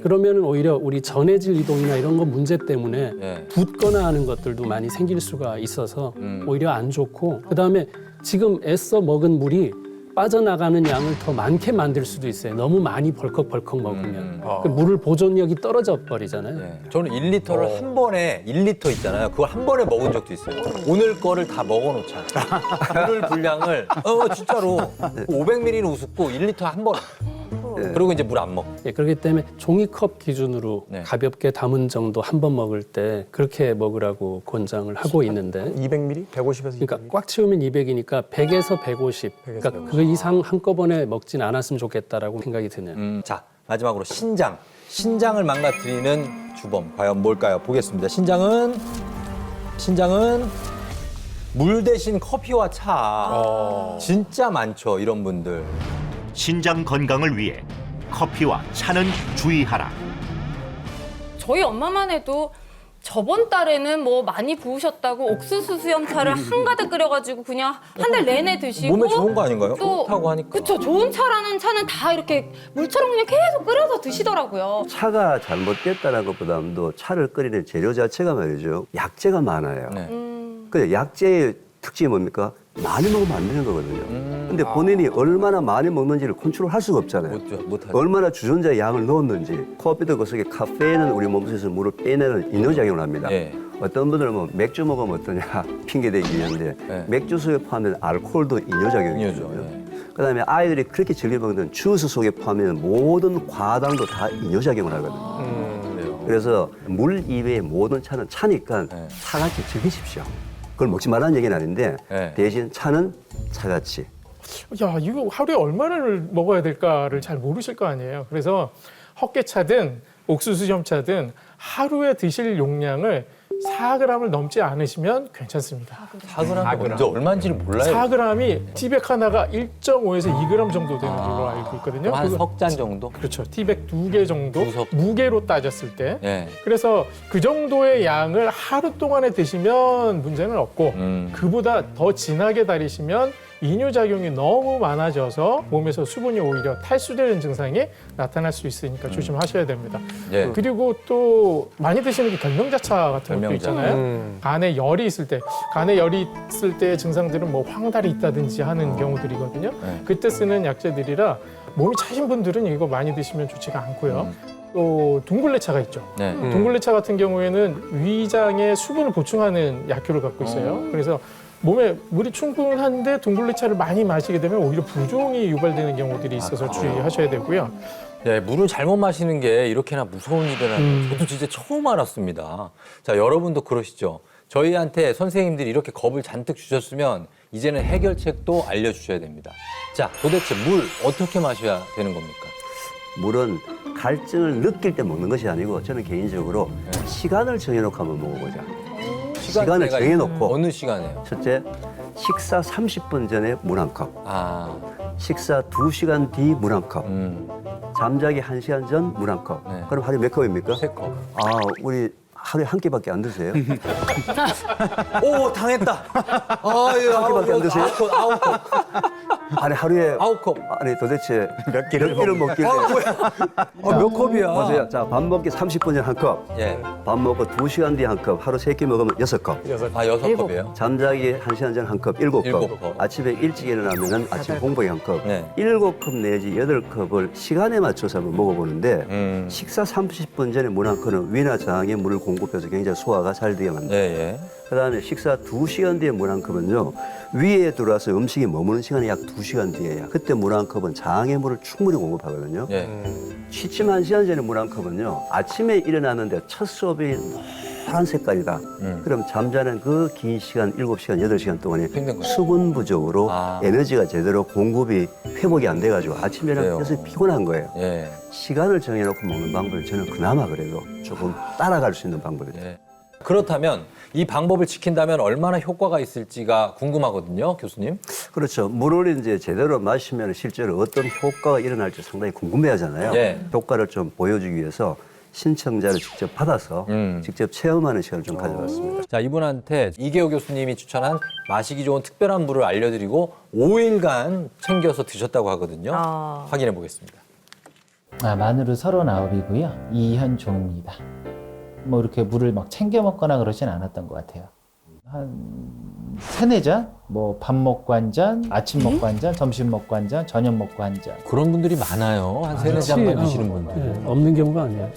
그러면은 오히려 우리 전해질 이동이나 이런 거 문제 때문에 붓거나 하는 것들도 많이 생길 수가 있어서 오히려 안 좋고, 그다음에 지금 애써 먹은 물이 빠져나가는 양을 더 많게 만들 수도 있어요. 너무 많이 벌컥벌컥 먹으면. 그 물을 보존력이 떨어져 버리잖아요. 저는 1리터를 한 번에 1리터 있잖아요. 그걸 한 번에 먹은 적도 있어요. 오늘 거를 다 먹어놓자. 물을 분량을 진짜로 500ml는 우습고 1리터 한 번에. 그리고 이제 물 안 먹고. 그렇기 때문에 종이컵 기준으로 가볍게 담은 정도 한 번 먹을 때 그렇게 먹으라고 권장을 하고 있는데 200ml? 150에서 200ml? 그러니까 꽉 채우면 200이니까 100에서 150. 그러니까 그 이상 한꺼번에 먹진 않았으면 좋겠다라고 생각이 드네요. 자, 마지막으로 신장. 신장을 망가뜨리는 주범 과연 뭘까요? 보겠습니다. 신장은 신장은 물 대신 커피와 차. 진짜 많죠, 이런 분들. 신장 건강을 위해 커피와 차는 주의하라. 저희 엄마만 해도 저번 달에는 뭐 많이 부으셨다고 옥수수 수염차를 한가득 끓여가지고 그냥 한 달 내내 드시고 몸에 좋은 거 아닌가요? 또 좋다고 하니까. 그쵸, 좋은 차라는 차는 다 이렇게 물처럼 그냥 계속 끓여서 드시더라고요. 차가 잘못됐다는 것보다도 차를 끓이는 재료 자체가 말이죠. 약재가 많아요. 근데 약재의 특징이 뭡니까? 많이 먹으면 안 되는 거거든요. 근데 본인이 얼마나 많이 먹는지를 컨트롤할 수가 없잖아요. 못하죠. 얼마나 주전자의 양을 넣었는지. 커피도 그 속에 카페인은 우리 몸속에서 물을 빼내는 이뇨작용을 합니다. 어떤 분들은 뭐 맥주 먹으면 어떠냐 핑계대기 위한데 맥주 속에 포함된 알코올도 이뇨작용이거든요. 그다음에 아이들이 그렇게 즐겨 먹는 주스 속에 포함된 모든 과당도 다 이뇨작용을 하거든요. 그래서 물 이외의 모든 차는 차니까 차같이 즐기십시오. 그걸 먹지 말라는 얘기는 아닌데 대신 차는 차같이. 야, 이거 하루에 얼마를 먹어야 될까를 잘 모르실 거 아니에요. 그래서 헛개차든 옥수수염차든 하루에 드실 용량을 4g을 넘지 않으시면 괜찮습니다. 4g 먼저 얼마인지를 몰라요. 4g이 티백 하나가 1.5에서 2g 정도 되는 걸로 알고 있거든요. 한 석 잔 정도? 그렇죠. 티백 2개 정도 무게로 따졌을 때. 네. 그래서 그 정도의 양을 하루 동안에 드시면 문제는 없고 그보다 더 진하게 다리시면 이뇨작용이 너무 많아져서 몸에서 수분이 오히려 탈수되는 증상이 나타날 수 있으니까 조심하셔야 됩니다. 그리고 또 많이 드시는 게 결명자차 같은 것도 있잖아요. 간에 열이 있을 때, 간에 열이 있을 때의 증상들은 뭐 황달이 있다든지 하는 경우들이거든요. 그때 쓰는 약재들이라 몸이 차신 분들은 이거 많이 드시면 좋지가 않고요. 또 둥글레차가 있죠. 둥글레차 같은 경우에는 위장에 수분을 보충하는 약효를 갖고 있어요. 그래서 몸에 물이 충분한데 둥글레차를 많이 마시게 되면 오히려 부종이 유발되는 경우들이 있어서 주의하셔야 되고요. 네, 물을 잘못 마시는 게 이렇게나 무서운 일이라는 저도 진짜 처음 알았습니다. 자, 여러분도 그러시죠? 저희한테 선생님들이 이렇게 겁을 잔뜩 주셨으면 이제는 해결책도 알려주셔야 됩니다. 자, 도대체 물 어떻게 마셔야 되는 겁니까? 물은 갈증을 느낄 때 먹는 것이 아니고 저는 개인적으로 시간을 정해놓고 한번 먹어보자. 시간을 정해놓고 어느 시간에요? 첫째, 식사 30분 전에 물 한 컵. 식사 2시간 뒤 물 한 컵. 잠자기 1시간 전 물 한 컵. 그럼 하루에 몇 컵입니까? 3컵. 우리 하루에 한 끼밖에 안 드세요? 오, 당했다. 한 끼밖에 안 드세요? 9컵. 아니 하루에 9컵. 아니 도대체 몇 끼를 먹길래? 몇 컵이야? 보세요. 자, 밥 먹기 30분 전에 한 컵. 밥 먹고 2시간 뒤에 한 컵. 하루 3끼 먹으면 6컵. 6컵이에요? 잠자기 1시간 전 한 컵, 7컵. 아침에 일찍 일어나면은 아침 공복에 한 컵. 7컵 내지 8컵을 시간에 맞춰서 한번 먹어보는데 식사 30분 전에 물 한 컵은 위나 장에 물을 공급해서 굉장히 소화가 잘 되게 만듭니다. 그다음에 식사 2시간 뒤에 물 한 컵은요. 위에 들어와서 음식이 머무는 시간이 약 2시간 뒤에야. 그때 물 한 컵은 장에 물을 충분히 공급하거든요. 취침 1시간 전에 물 한 컵은요. 아침에 일어나는데 첫 수업이 노란 색깔이다. 그럼 잠자는 그 긴 시간, 7시간, 8시간 동안에 수분 부족으로 에너지가 제대로 공급이 회복이 안 돼가지고 아침에 일어나서 피곤한 거예요. 시간을 정해놓고 먹는 방법이 저는 그나마 그래도 조금 따라갈 수 있는 방법이에요. 그렇다면 이 방법을 지킨다면 얼마나 효과가 있을지가 궁금하거든요, 교수님. 그렇죠. 물을 이제 제대로 마시면 실제로 어떤 효과가 일어날지 상당히 궁금해하잖아요. 효과를 좀 보여주기 위해서 신청자를 직접 받아서 직접 체험하는 시간을 좀 가져봤습니다. 자, 이분한테 이계호 교수님이 추천한 마시기 좋은 특별한 물을 알려드리고 5일간 챙겨서 드셨다고 하거든요. 확인해 보겠습니다. 만으로 39이고요. 이현종입니다. 뭐 이렇게 물을 막 챙겨 먹거나 그러진 않았던 것 같아요. 한 3-4잔? 뭐 밥 먹고 한 잔, 아침 먹고 한 잔, 점심 먹고 한 잔, 저녁 먹고 한 잔. 그런 분들이 많아요. 한 3-4잔만 드시는 분들. 없는 경우가 아니에요.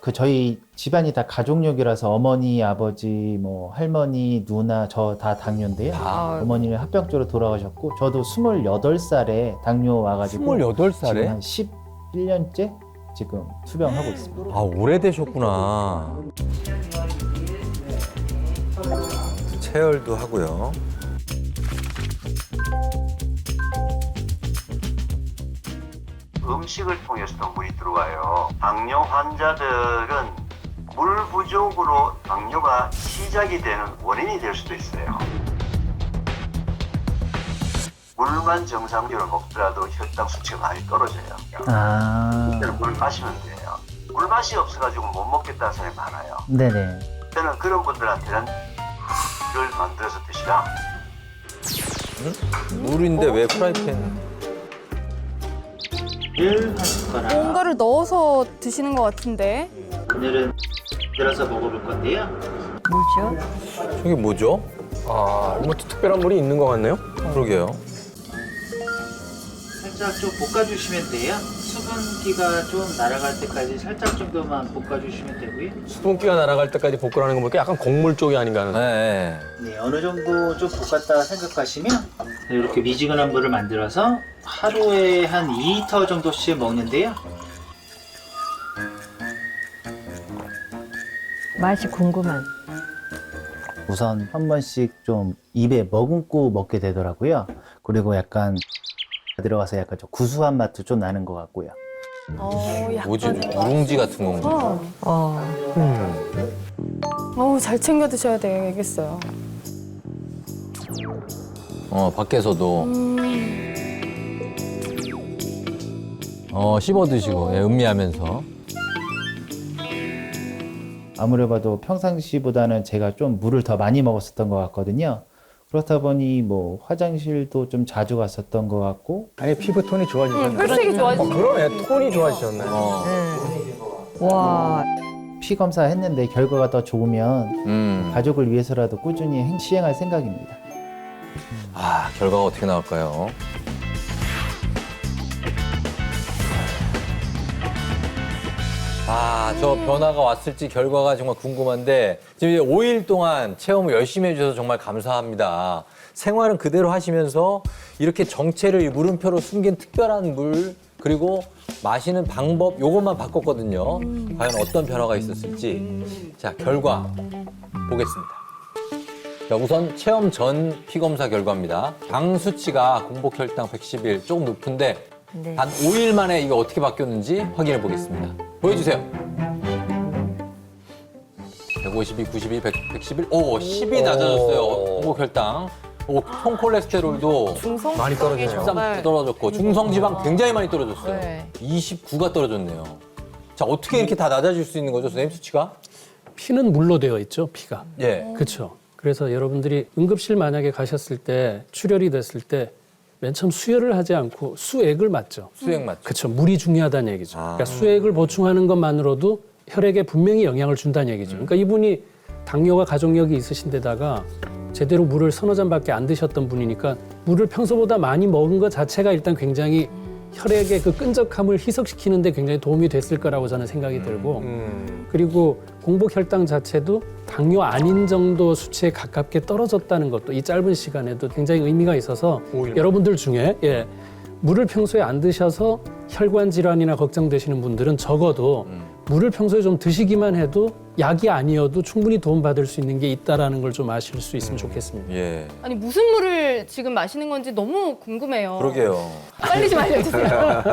그 저희 집안이 다 가족력이라서 어머니, 아버지, 뭐 할머니, 누나, 저 다 당뇨인데요. 어머니는 합병증으로 돌아가셨고 저도 28살에 당뇨 와가지고 28살에? 지금 한 11년째 지금 투병하고 있습니다. 오래되셨구나. 체열도 하고요. 음식을 통해서도 물이 들어와요. 당뇨 환자들은 물 부족으로 당뇨가 시작이 되는 원인이 될 수도 있어요. 물만 정상적으로 먹더라도 혈당 수치가 많이 떨어져요. 그때는 물 마시면 돼요. 물 맛이 없어가지고 못 먹겠다는 사람이 많아요. 네네. 저는 그런 분들한테는 를 만들어서 드시라. 물인데 왜 프라이팬? 한 숟가락. 뭔가를 넣어서 드시는 것 같은데. 오늘은 들어서 먹어볼 건데요. 뭐죠? 저게 뭐죠? 아, 뭐 특별한 물이 있는 것 같네요. 그러게요. 살짝 좀 볶아주시면 돼요. 수분기가 좀 날아갈 때까지 살짝 정도만 볶아주시면 되고요. 수분기가 날아갈 때까지 볶으라는 거 보니까 약간 곡물 쪽이 아닌가 하는. 네. 네, 어느 정도 좀 볶았다 생각하시면 이렇게 미지근한 물을 만들어서 하루에 한 2리터 정도씩 먹는데요. 맛이 궁금한. 우선 한 번씩 좀 입에 머금고 먹게 되더라고요. 그리고 약간 들어가서 약간 좀 구수한 맛도 좀 나는 것 같고요. 뭐지? 누룽지 같은 건가? 잘 챙겨 드셔야 되겠어요. 밖에서도. 씹어 드시고, 예, 음미하면서. 아무래도 봐도 평상시보다는 제가 좀 물을 더 많이 먹었었던 것 같거든요. 그렇다 보니 뭐 화장실도 좀 자주 갔었던 것 같고. 아예 피부 톤이 좋아지셨나요? 혈색이 좋아지셨어요. 그러네, 톤이 좋아지셨나요? 와. 피 검사했는데 결과가 더 좋으면 가족을 위해서라도 꾸준히 시행할 생각입니다. 아, 결과가 어떻게 나올까요? 아, 저 변화가 왔을지 결과가 정말 궁금한데 지금 이제 5일 동안 체험을 열심히 해주셔서 정말 감사합니다. 생활은 그대로 하시면서 이렇게 정체를 물음표로 숨긴 특별한 물 그리고 마시는 방법 요것만 바꿨거든요. 과연 어떤 변화가 있었을지. 자, 결과 보겠습니다. 자, 우선 체험 전 피검사 결과입니다. 당 수치가 공복 혈당 111 조금 높은데 네. 단 5일 만에 이거 어떻게 바뀌었는지 확인해 보겠습니다. 보여주세요. 152, 92, 111. 오, 10이 낮아졌어요. 공복 혈당. 오, 총 콜레스테롤도 많이 떨어지네요. 13 떨어졌고 중성지방 굉장히 많이 떨어졌어요. 네. 29가 떨어졌네요. 자, 어떻게 이렇게 다 낮아질 수 있는 거죠, 선생님 수치가? 피는 물로 되어 있죠, 피가. 예. 그렇죠. 그래서 여러분들이 응급실 만약에 가셨을 때 출혈이 됐을 때 맨 처음 수혈을 하지 않고 수액을 맞죠. 수액 맞죠. 그렇죠. 물이 중요하다는 얘기죠. 그러니까 수액을 보충하는 것만으로도 혈액에 분명히 영향을 준다는 얘기죠. 그러니까 이분이 당뇨가 가족력이 있으신 데다가 제대로 물을 서너 잔밖에 안 드셨던 분이니까 물을 평소보다 많이 먹은 것 자체가 일단 굉장히 혈액의 그 끈적함을 희석시키는 데 굉장히 도움이 됐을 거라고 저는 생각이 들고 그리고 공복 혈당 자체도 당뇨 아닌 정도 수치에 가깝게 떨어졌다는 것도 이 짧은 시간에도 굉장히 의미가 있어서 여러분들 중에 물을 평소에 안 드셔서 혈관 질환이나 걱정되시는 분들은 적어도 물을 평소에 좀 드시기만 해도 약이 아니어도 충분히 도움받을 수 있는 게 있다라는 걸 좀 아실 수 있으면 좋겠습니다. 예. 아니 무슨 물을 지금 마시는 건지 너무 궁금해요. 그러게요. 빨리 좀 알려주세요.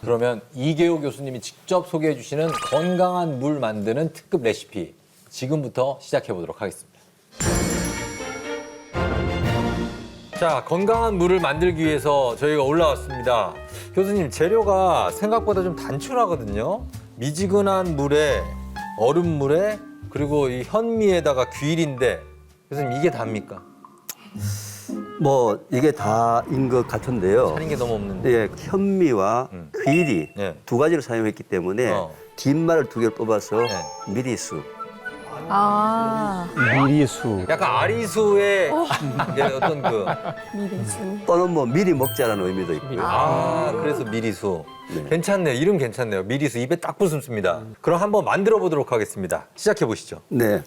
그러면 이계호 교수님이 직접 소개해 주시는 건강한 물 만드는 특급 레시피 지금부터 시작해 보도록 하겠습니다. 자, 건강한 물을 만들기 위해서 저희가 올라왔습니다. 교수님, 재료가 생각보다 좀 단순하거든요. 미지근한 물에 얼음물에 그리고 이 현미에다가 귀리인데 교수님 이게 답니까? 뭐 이게 다인 것 같은데요. 차린 게 너무 없는데. 예, 현미와 귀리 예. 두 가지를 사용했기 때문에 긴 말을 두 개를 뽑아서 미리수. 미리수. 약간 아리수의 예, 어떤 그 미리수. 또는 뭐 미리 먹자라는 의미도 있고요. 아, 그래서 미리수. 네. 괜찮네요. 이름 괜찮네요. 미리수. 입에 딱 붙습니다. 그럼 한번 만들어 보도록 하겠습니다. 시작해 보시죠. 네,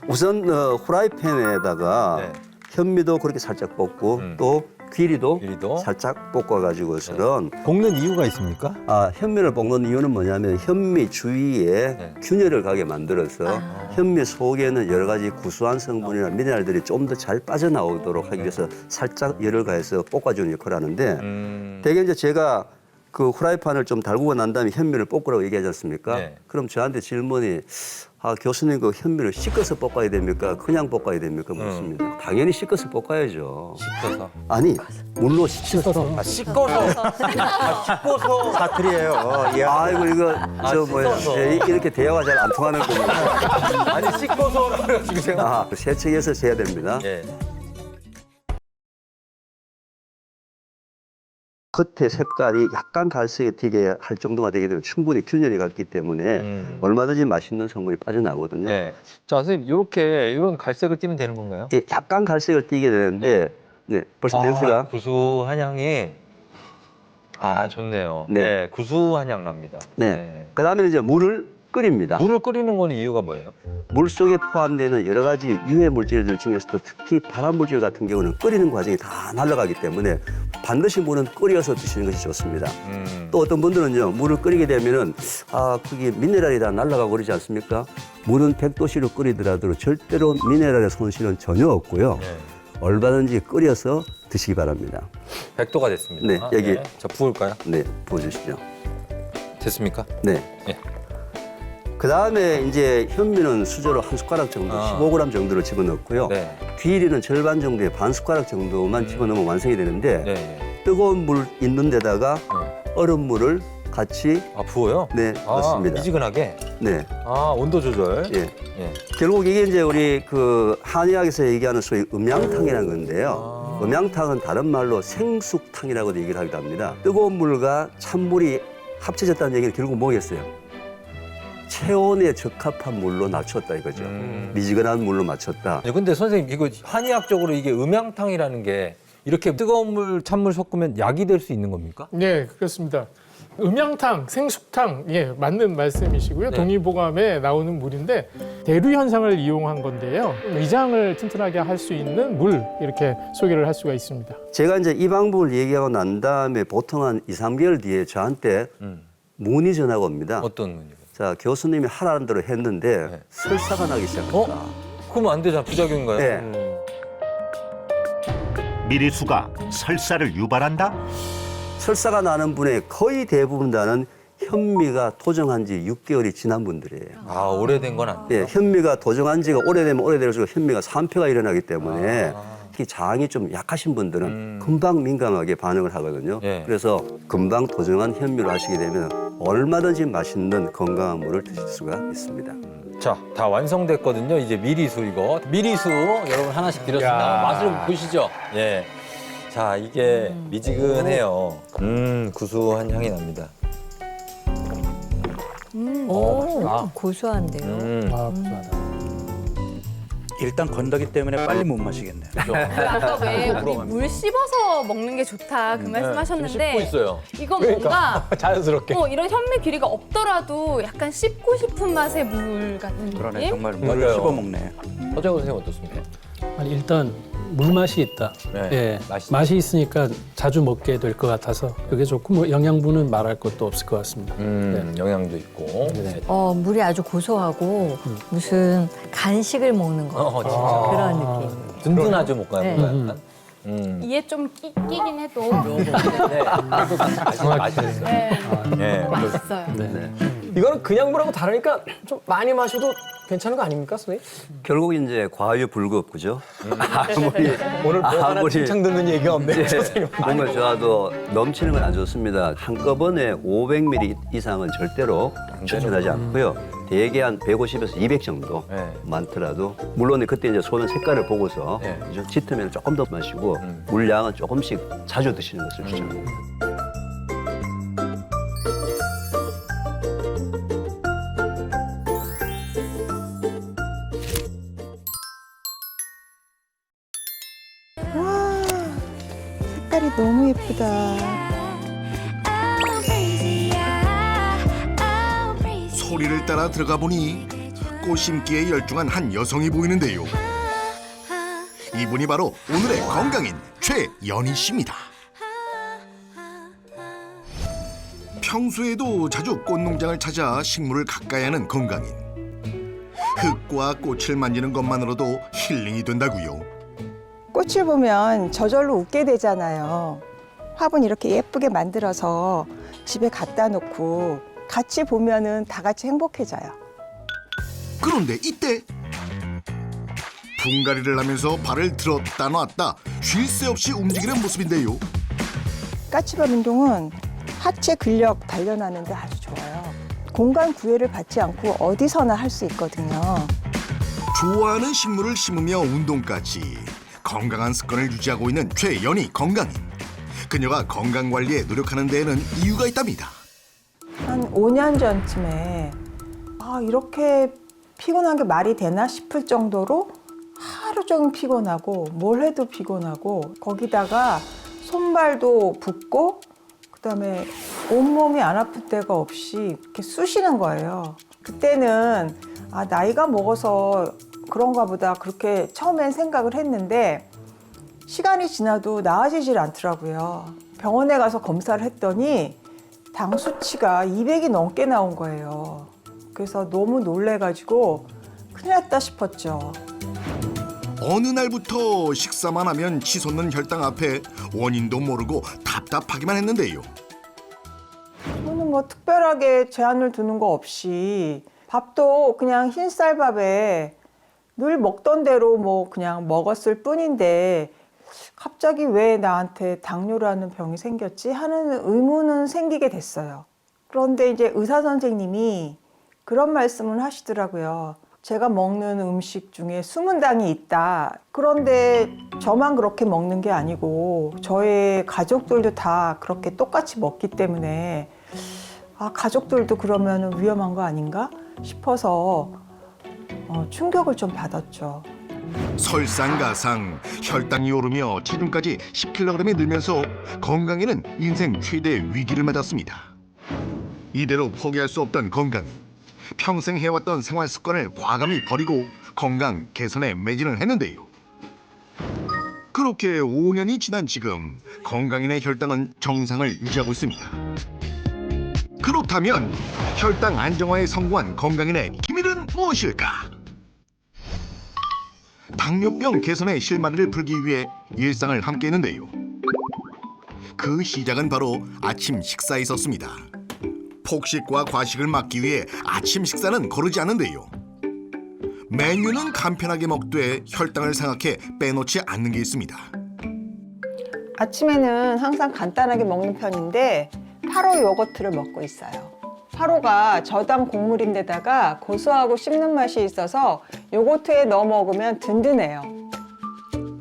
우선 후라이팬에다가 현미도 그렇게 살짝 볶고 또 귀리도 살짝 볶아가지고서는 볶는 이유가 있습니까? 아, 현미를 볶는 이유는 뭐냐면 현미 주위에 균열을 가게 만들어서 현미 속에는 여러 가지 구수한 성분이나 미네랄들이 좀 더 잘 빠져나오도록 하기 위해서 살짝 열을 가해서 볶아주는 역할을 하는데 대개 이제 제가 그 후라이팬을 좀 달구고 난 다음에 현미를 볶으라고 얘기하지 않습니까? 네. 그럼 저한테 질문이 교수님 그 현미를 씻어서 볶아야 됩니까? 그냥 볶아야 됩니까? 묻습니다. 당연히 씻어서 볶아야죠. 씻어서? 아니 물로 씻어서. 씻어서. 씻고서 사투리예요. 아이고 이거 저 뭐야 이렇게 대화가 잘 안 통하는 겁니다. 아니 씻고서 지금 생각. 세척해서 해야 됩니다. 예. 겉에 색깔이 약간 갈색이 튀게 할 정도가 되게 되면 충분히 균열이 갔기 때문에 얼마든지 맛있는 성분이 빠져나오거든요. 네. 자, 선생님 이렇게 이런 갈색을 띠면 되는 건가요? 예, 약간 갈색을 띠게 되는데 네, 벌써 냄새가 구수한 향이 좋네요. 네. 네, 구수한 향 납니다. 네. 그다음에 이제 물을 끓입니다. 물을 끓이는 건 이유가 뭐예요? 물 속에 포함되는 여러 가지 유해 물질들 중에서도 특히 발암 물질 같은 경우는 끓이는 과정이 다 날아가기 때문에 반드시 물은 끓여서 드시는 것이 좋습니다. 또 어떤 분들은요, 물을 끓이게 되면은 그게 미네랄이 다 날아가고 그러지 않습니까? 물은 100도씨로 끓이더라도 절대로 미네랄의 손실은 전혀 없고요. 얼마든지 끓여서 드시기 바랍니다. 100도가 됐습니다. 네, 여기 네. 자, 부을까요? 네, 부어주시죠. 됐습니까? 네. 예. 그 다음에 이제 현미는 수저로 한 숟가락 정도, 15g 정도를 집어넣고요. 네. 귀리는 절반 정도의 반 숟가락 정도만 집어넣으면 완성이 되는데 네. 뜨거운 물 있는 데다가 얼음물을 같이 부어요? 네, 넣습니다. 미지근하게? 네. 온도 조절. 예. 결국 이게 이제 우리 그 한의학에서 얘기하는 소위 음양탕이라는 건데요. 음양탕은 다른 말로 생숙탕이라고도 얘기를 하기도 합니다. 뜨거운 물과 찬물이 합쳐졌다는 얘기는 결국 뭐겠어요? 체온에 적합한 물로 낮췄다 이거죠. 미지근한 물로 맞췄다. 근데 선생님 이거 한의학적으로 이게 음양탕이라는 게 이렇게 뜨거운 물, 찬물 섞으면 약이 될 수 있는 겁니까? 네, 그렇습니다. 음양탕, 생숙탕, 맞는 말씀이시고요. 네. 동의보감에 나오는 물인데 대류 현상을 이용한 건데요. 위장을 튼튼하게 할 수 있는 물 이렇게 소개를 할 수가 있습니다. 제가 이제 이 방법을 얘기하고 난 다음에 보통 한 2, 3개월 뒤에 저한테 문의 전화가 옵니다. 어떤 문의요? 자, 교수님이 하라는 대로 했는데 설사가 나기 시작했다. 그러면 안 되잖아. 부작용인가요? 네. 미리수가 설사를 유발한다? 설사가 나는 분의 거의 대부분 다는 현미가 도정한 지 6개월이 지난 분들이에요. 오래된 건 안 돼요? 네, 현미가 도정한 지가 오래되면 오래될수록 현미가 산패가 일어나기 때문에 특히 장이 좀 약하신 분들은 금방 민감하게 반응을 하거든요. 그래서 금방 도정한 현미로 하시게 되면 얼마든지 맛있는 건강한 물을 드실 수가 있습니다. 자, 다 완성됐거든요. 이제 미리수 이거. 미리수 여러분 하나씩 드렸습니다. 맛을 보시죠. 예. 자, 이게 미지근해요. 구수한 향이 납니다. 고소한데요. 고소하다. 일단 건더기 때문에 빨리 못 마시겠네요. 아까 왜 우리 물 씹어서 먹는 게 좋다 그 말씀하셨는데 씹고 있어요. 이건 뭔가 자연스럽게. 이런 현미 귀리가 없더라도 약간 씹고 싶은 맛의 물 같은 그러네, 느낌? 정말 물을 씹어 먹네. 허정훈 선생님 어떻습니까? 아니, 일단 물맛이 있다. 네, 맛이 있으니까 자주 먹게 될 것 같아서 그게 좋고 뭐 영양분은 말할 것도 없을 것 같습니다. 영양도 있고. 물이 아주 고소하고 무슨 간식을 먹는 거 진짜. 그런 느낌. 든든하죠, 뭔가. 네. 이에 좀 끼긴 해도 맛있어요. 맛있어요. 이거는 그냥 물하고 다르니까 좀 많이 마셔도 괜찮은 거 아닙니까, 선생님? 결국 이제 과유불급, 그죠? 오늘 뭐 하나 칭찬 듣는 얘기가 없네요, 선생님. 몸에 좋아도 넘치는 건 안 좋습니다. 한꺼번에 500ml 이상은 절대로 추천하지 않고요. 대개 한 150에서 200 정도 많더라도 물론 그때 이제 소는 색깔을 보고서 그죠? 짙으면 조금 더 마시고 물량은 조금씩 자주 드시는 것을 추천합니다. 와, 색깔이 너무 예쁘다. 소리를 따라 들어가 보니 꽃심기에 열중한 한 여성이 보이는데요. 이분이 바로 오늘의 건강인 최연희 씨입니다. 평소에도 자주 꽃농장을 찾아 식물을 가까이 하는 건강인. 흙과 꽃을 만지는 것만으로도 힐링이 된다고요. 꽃을 보면 저절로 웃게 되잖아요. 화분 이렇게 예쁘게 만들어서 집에 갖다 놓고 같이 보면은 다 같이 행복해져요. 그런데 이때 분갈이를 하면서 발을 들었다 놨다 쉴 새 없이 움직이는 모습인데요. 까치발 운동은 하체 근력 단련하는 데 아주 좋아요. 공간 구애를 받지 않고 어디서나 할 수 있거든요. 좋아하는 식물을 심으며 운동까지 건강한 습관을 유지하고 있는 최연희 건강인. 그녀가 건강관리에 노력하는 데에는 이유가 있답니다. 한 5년 전쯤에 이렇게 피곤한 게 말이 되나 싶을 정도로 하루 종일 피곤하고 뭘 해도 피곤하고 거기다가 손발도 붓고 그다음에 온몸이 안 아플 데가 없이 이렇게 쑤시는 거예요. 그때는 나이가 먹어서 그런가 보다 그렇게 처음엔 생각을 했는데 시간이 지나도 나아지질 않더라고요. 병원에 가서 검사를 했더니 당 수치가 200이 넘게 나온 거예요. 그래서 너무 놀래가지고 큰일 났다 싶었죠. 어느 날부터 식사만 하면 치솟는 혈당 앞에 원인도 모르고 답답하기만 했는데요. 저는 뭐 특별하게 제한을 두는 거 없이 밥도 그냥 흰쌀밥에 늘 먹던 대로 뭐 그냥 먹었을 뿐인데 갑자기 왜 나한테 당뇨라는 병이 생겼지 하는 의문은 생기게 됐어요. 그런데 이제 의사 선생님이 그런 말씀을 하시더라고요. 제가 먹는 음식 중에 숨은 당이 있다. 그런데 저만 그렇게 먹는 게 아니고 저의 가족들도 다 그렇게 똑같이 먹기 때문에 가족들도 그러면 위험한 거 아닌가 싶어서 충격을 좀 받았죠. 설상가상 혈당이 오르며 체중까지 10kg이 늘면서 건강에는 인생 최대 위기를 맞았습니다. 이대로 포기할 수 없던 건강. 평생 해왔던 생활 습관을 과감히 버리고 건강 개선에 매진을 했는데요. 그렇게 5년이 지난 지금 건강인의 혈당은 정상을 유지하고 있습니다. 그렇다면 혈당 안정화에 성공한 건강인의 비밀은 무엇일까? 당뇨병 개선의 실마리를 풀기 위해 일상을 함께 했는데요. 그 시작은 바로 아침 식사에 있었습니다. 폭식과 과식을 막기 위해 아침 식사는 거르지 않는데요. 메뉴는 간편하게 먹되 혈당을 생각해 빼놓지 않는 게 있습니다. 아침에는 항상 간단하게 먹는 편인데 파로 요거트를 먹고 있어요. 파로가 저당 곡물인데다가 고소하고 씹는 맛이 있어서 요거트에 넣어 먹으면 든든해요.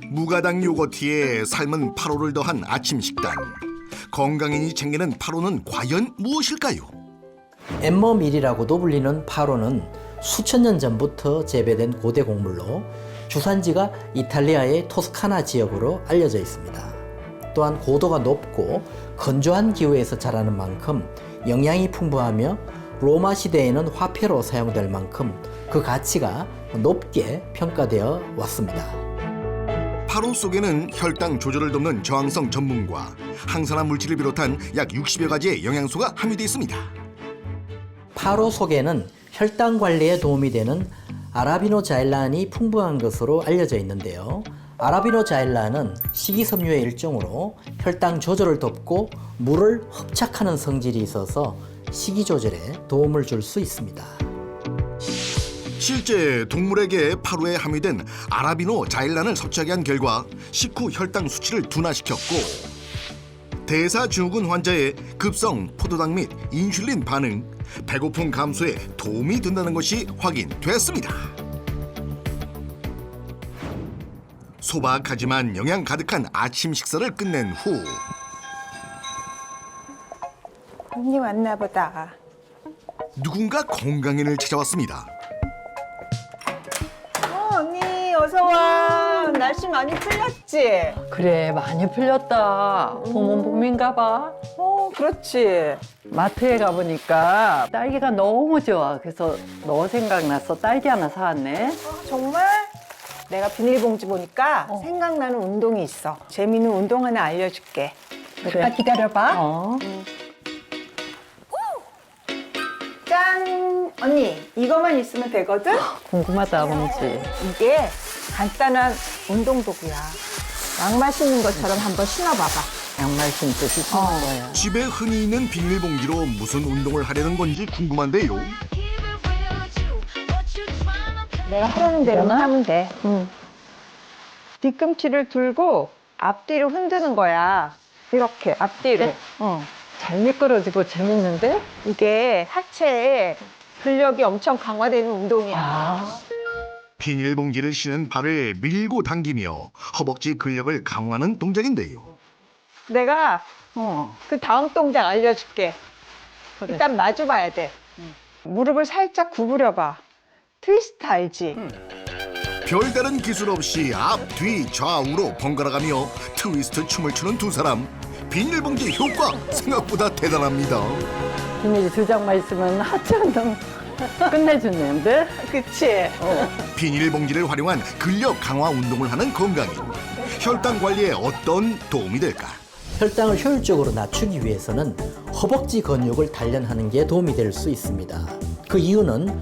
무가당 요거트에 삶은 파로를 더한 아침 식단. 건강인이 챙기는 파로는 과연 무엇일까요? 엠머밀이라고도 불리는 파로는 수천 년 전부터 재배된 고대 곡물로 주산지가 이탈리아의 토스카나 지역으로 알려져 있습니다. 또한 고도가 높고 건조한 기후에서 자라는 만큼 영양이 풍부하며 로마 시대에는 화폐로 사용될 만큼 그 가치가 높게 평가되어 왔습니다. 파로 속에는 혈당 조절을 돕는 저항성 전분과 항산화 물질을 비롯한 약 60여 가지의 영양소가 함유되어 있습니다. 파로 속에는 혈당 관리에 도움이 되는 아라비노자일란이 풍부한 것으로 알려져 있는데요. 아라비노자일란은 식이섬유의 일종으로 혈당 조절을 돕고 물을 흡착하는 성질이 있어서 식이 조절에 도움을 줄 수 있습니다. 실제 동물에게 파로에 함유된 아라비노자일란을 섭취하게 한 결과 식후 혈당 수치를 둔화시켰고 대사증후군 환자의 급성 포도당 및 인슐린 반응, 배고픔 감소에 도움이 된다는 것이 확인됐습니다. 소박하지만 영양 가득한 아침 식사를 끝낸 후 언니 왔나 보다. 누군가 건강인을 찾아왔습니다. 언니 어서 와. 날씨 많이 풀렸지? 그래, 많이 풀렸다. 봄은 봄인가 봐. 그렇지. 마트에 가보니까 딸기가 너무 좋아. 그래서 너 생각나서 딸기 하나 사왔네. 정말? 내가 비닐봉지 보니까 생각나는 운동이 있어. 재미있는 운동 하나 알려줄게. 그래. 잠깐 기다려봐. 짠! 언니, 이거만 있으면 되거든? 궁금하다, 뭔지. 이게 간단한 운동 도구야. 양 맛있는 것처럼 한번 신어봐봐. 양말 신듯이 쓰는 거예요. 집에 흔히 있는 비닐봉지로 무슨 운동을 하려는 건지 궁금한데요. 내가 하라는 대로만 하면 돼. 뒤꿈치를 들고 앞뒤로 흔드는 거야. 이렇게 앞뒤로. 잘 미끄러지고 재밌는데? 이게 하체에 근력이 엄청 강화되는 운동이야. 비닐봉지를 신은 발을 밀고 당기며 허벅지 근력을 강화하는 동작인데요. 내가 그 다음 동작 알려줄게. 일단 마주봐야 돼. 무릎을 살짝 구부려봐. 트위스트 알지? 별다른 기술 없이 앞, 뒤, 좌우로 번갈아가며 트위스트 춤을 추는 두 사람. 비닐봉지 효과 생각보다 대단합니다. 비닐이 2장만 있으면 하체 운동 끝내주는데? 그치? 비닐봉지를 활용한 근력 강화 운동을 하는 건강인. 혈당 관리에 어떤 도움이 될까? 혈당을 효율적으로 낮추기 위해서는 허벅지 근육을 단련하는 게 도움이 될 수 있습니다. 그 이유는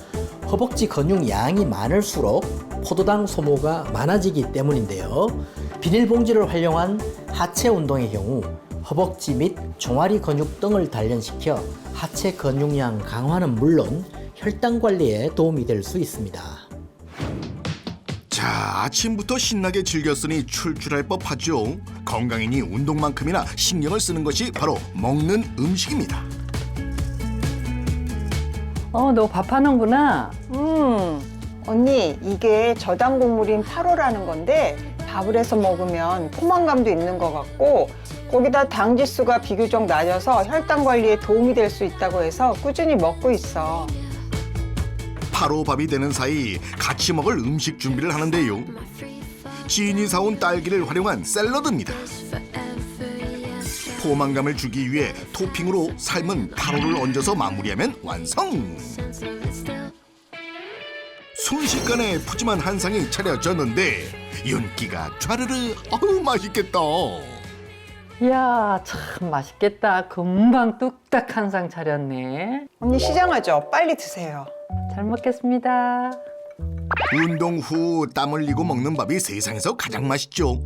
허벅지 근육 양이 많을수록 포도당 소모가 많아지기 때문인데요. 비닐봉지를 활용한 하체 운동의 경우 허벅지 및 종아리 근육 등을 단련시켜 하체 근육량 강화는 물론 혈당 관리에 도움이 될 수 있습니다. 자, 아침부터 신나게 즐겼으니 출출할 법하죠. 건강인이 운동만큼이나 신경을 쓰는 것이 바로 먹는 음식입니다. 너 밥하는구나. 언니, 이게 저당 곡물인 파로라는 건데 밥을 해서 먹으면 포만감도 있는 것 같고 거기다 당 지수가 비교적 낮아서 혈당 관리에 도움이 될 수 있다고 해서 꾸준히 먹고 있어. 파로밥이 되는 사이 같이 먹을 음식 준비를 하는데요. 지인이 사온 딸기를 활용한 샐러드입니다. 포만감을 주기 위해 토핑으로 삶은 파로를 얹어서 마무리하면 완성! 순식간에 푸짐한 한상이 차려졌는데 윤기가 좌르르. 어우, 맛있겠다. 이야, 참 맛있겠다. 금방 뚝딱 한 상 차렸네. 언니 시장하죠? 빨리 드세요. 잘 먹겠습니다. 운동 후 땀 흘리고 먹는 밥이 세상에서 가장 맛있죠.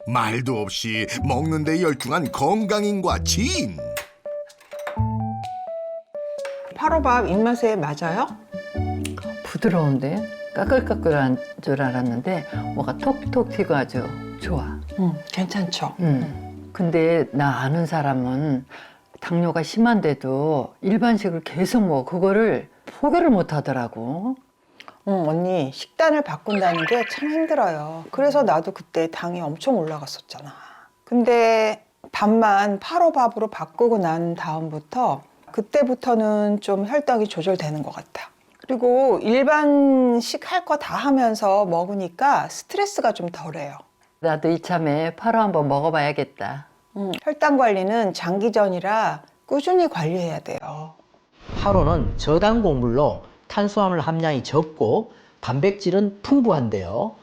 말도 없이 먹는 데 열중한 건강인과 지인. 파로밥 입맛에 맞아요? 부드러운데? 까끌까끌한 줄 알았는데 뭐가 톡톡 튀고 아주 좋아. 괜찮죠? 근데 나 아는 사람은 당뇨가 심한데도 일반식을 계속 먹어. 그거를 포기를 못 하더라고. 언니 식단을 바꾼다는 게 참 힘들어요. 그래서 나도 그때 당이 엄청 올라갔었잖아. 근데 밥만 파로밥으로 바꾸고 난 다음부터 그때부터는 좀 혈당이 조절되는 것 같아. 그리고 일반식 할 거 다 하면서 먹으니까 스트레스가 좀 덜해요. 나도 이참에 파로 한번 먹어봐야겠다. 혈당 관리는 장기전이라 꾸준히 관리해야 돼요. 파로는 저당 곡물로 탄수화물 함량이 적고 단백질은 풍부한데요.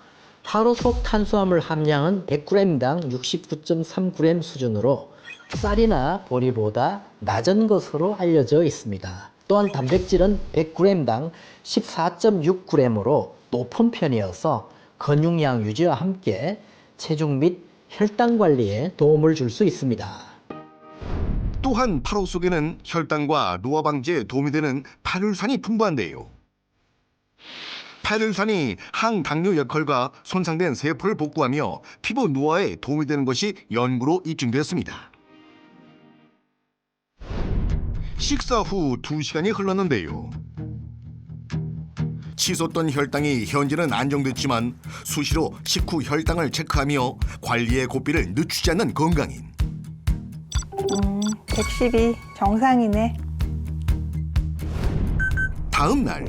파로 속 탄수화물 함량은 100g당 69.3g 수준으로 쌀이나 보리보다 낮은 것으로 알려져 있습니다. 또한 단백질은 100g당 14.6g으로 높은 편이어서 근육량 유지와 함께 체중 및 혈당 관리에 도움을 줄 수 있습니다. 또한 파로 속에는 혈당과 노화 방지에 도움이 되는 파룰산이 풍부한데요. 파룰산이 항당뇨 역할과 손상된 세포를 복구하며 피부 노화에 도움이 되는 것이 연구로 입증되었습니다. 식사 후 2시간이 흘렀는데요. 치솟던 혈당이 현재는 안정됐지만 수시로 식후 혈당을 체크하며 관리의 고삐를 늦추지 않는 건강인. 112 정상이네. 다음 날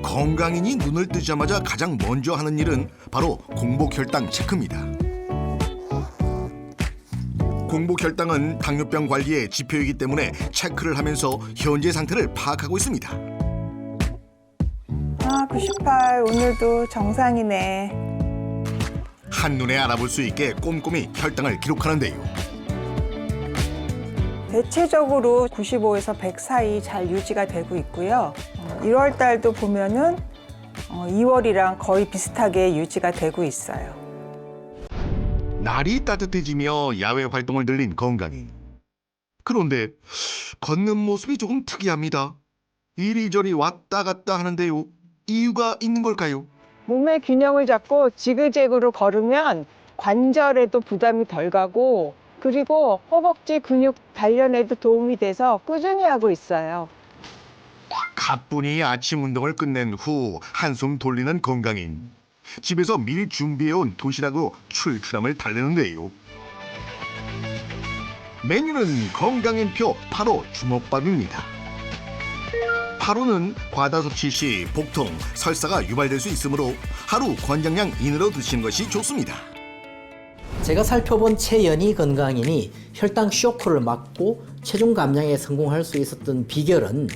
건강인이 눈을 뜨자마자 가장 먼저 하는 일은 바로 공복 혈당 체크입니다. 공복 혈당은 당뇨병 관리의 지표이기 때문에 체크를 하면서 현재 상태를 파악하고 있습니다. 98 오늘도 정상이네. 한눈에 알아볼 수 있게 꼼꼼히 혈당을 기록하는데요. 대체적으로 95에서 100 사이 잘 유지가 되고 있고요. 1월 달도 보면은 2월이랑 거의 비슷하게 유지가 되고 있어요. 날이 따뜻해지며 야외 활동을 늘린 건강인. 그런데 걷는 모습이 조금 특이합니다. 이리저리 왔다 갔다 하는데요. 이유가 있는 걸까요? 몸의 균형을 잡고 지그재그로 걸으면 관절에도 부담이 덜 가고 그리고 허벅지 근육 단련에도 도움이 돼서 꾸준히 하고 있어요. 가뿐히 아침 운동을 끝낸 후 한숨 돌리는 건강인. 집에서 미리 준비해온 도시락으로 출출함을 달래는데요. 메뉴는 건강인표 8호 주먹밥입니다. 8호는 과다 섭취 시 복통, 설사가 유발될 수 있으므로 하루 권장량 이내로 드시는 것이 좋습니다. 제가 살펴본 체연이 건강인이 혈당 쇼크를 막고 체중 감량에 성공할 수 있었던 비결은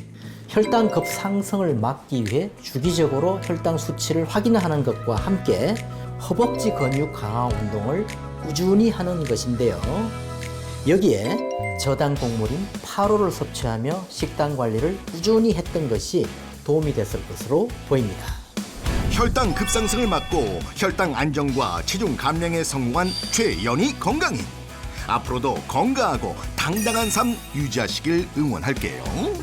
혈당 급상승을 막기 위해 주기적으로 혈당 수치를 확인하는 것과 함께 허벅지 근육 강화 운동을 꾸준히 하는 것인데요. 여기에 저당 곡물인 8호를 섭취하며 식단 관리를 꾸준히 했던 것이 도움이 됐을 것으로 보입니다. 혈당 급상승을 막고 혈당 안정과 체중 감량에 성공한 최연희 건강인. 앞으로도 건강하고 당당한 삶 유지하시길 응원할게요.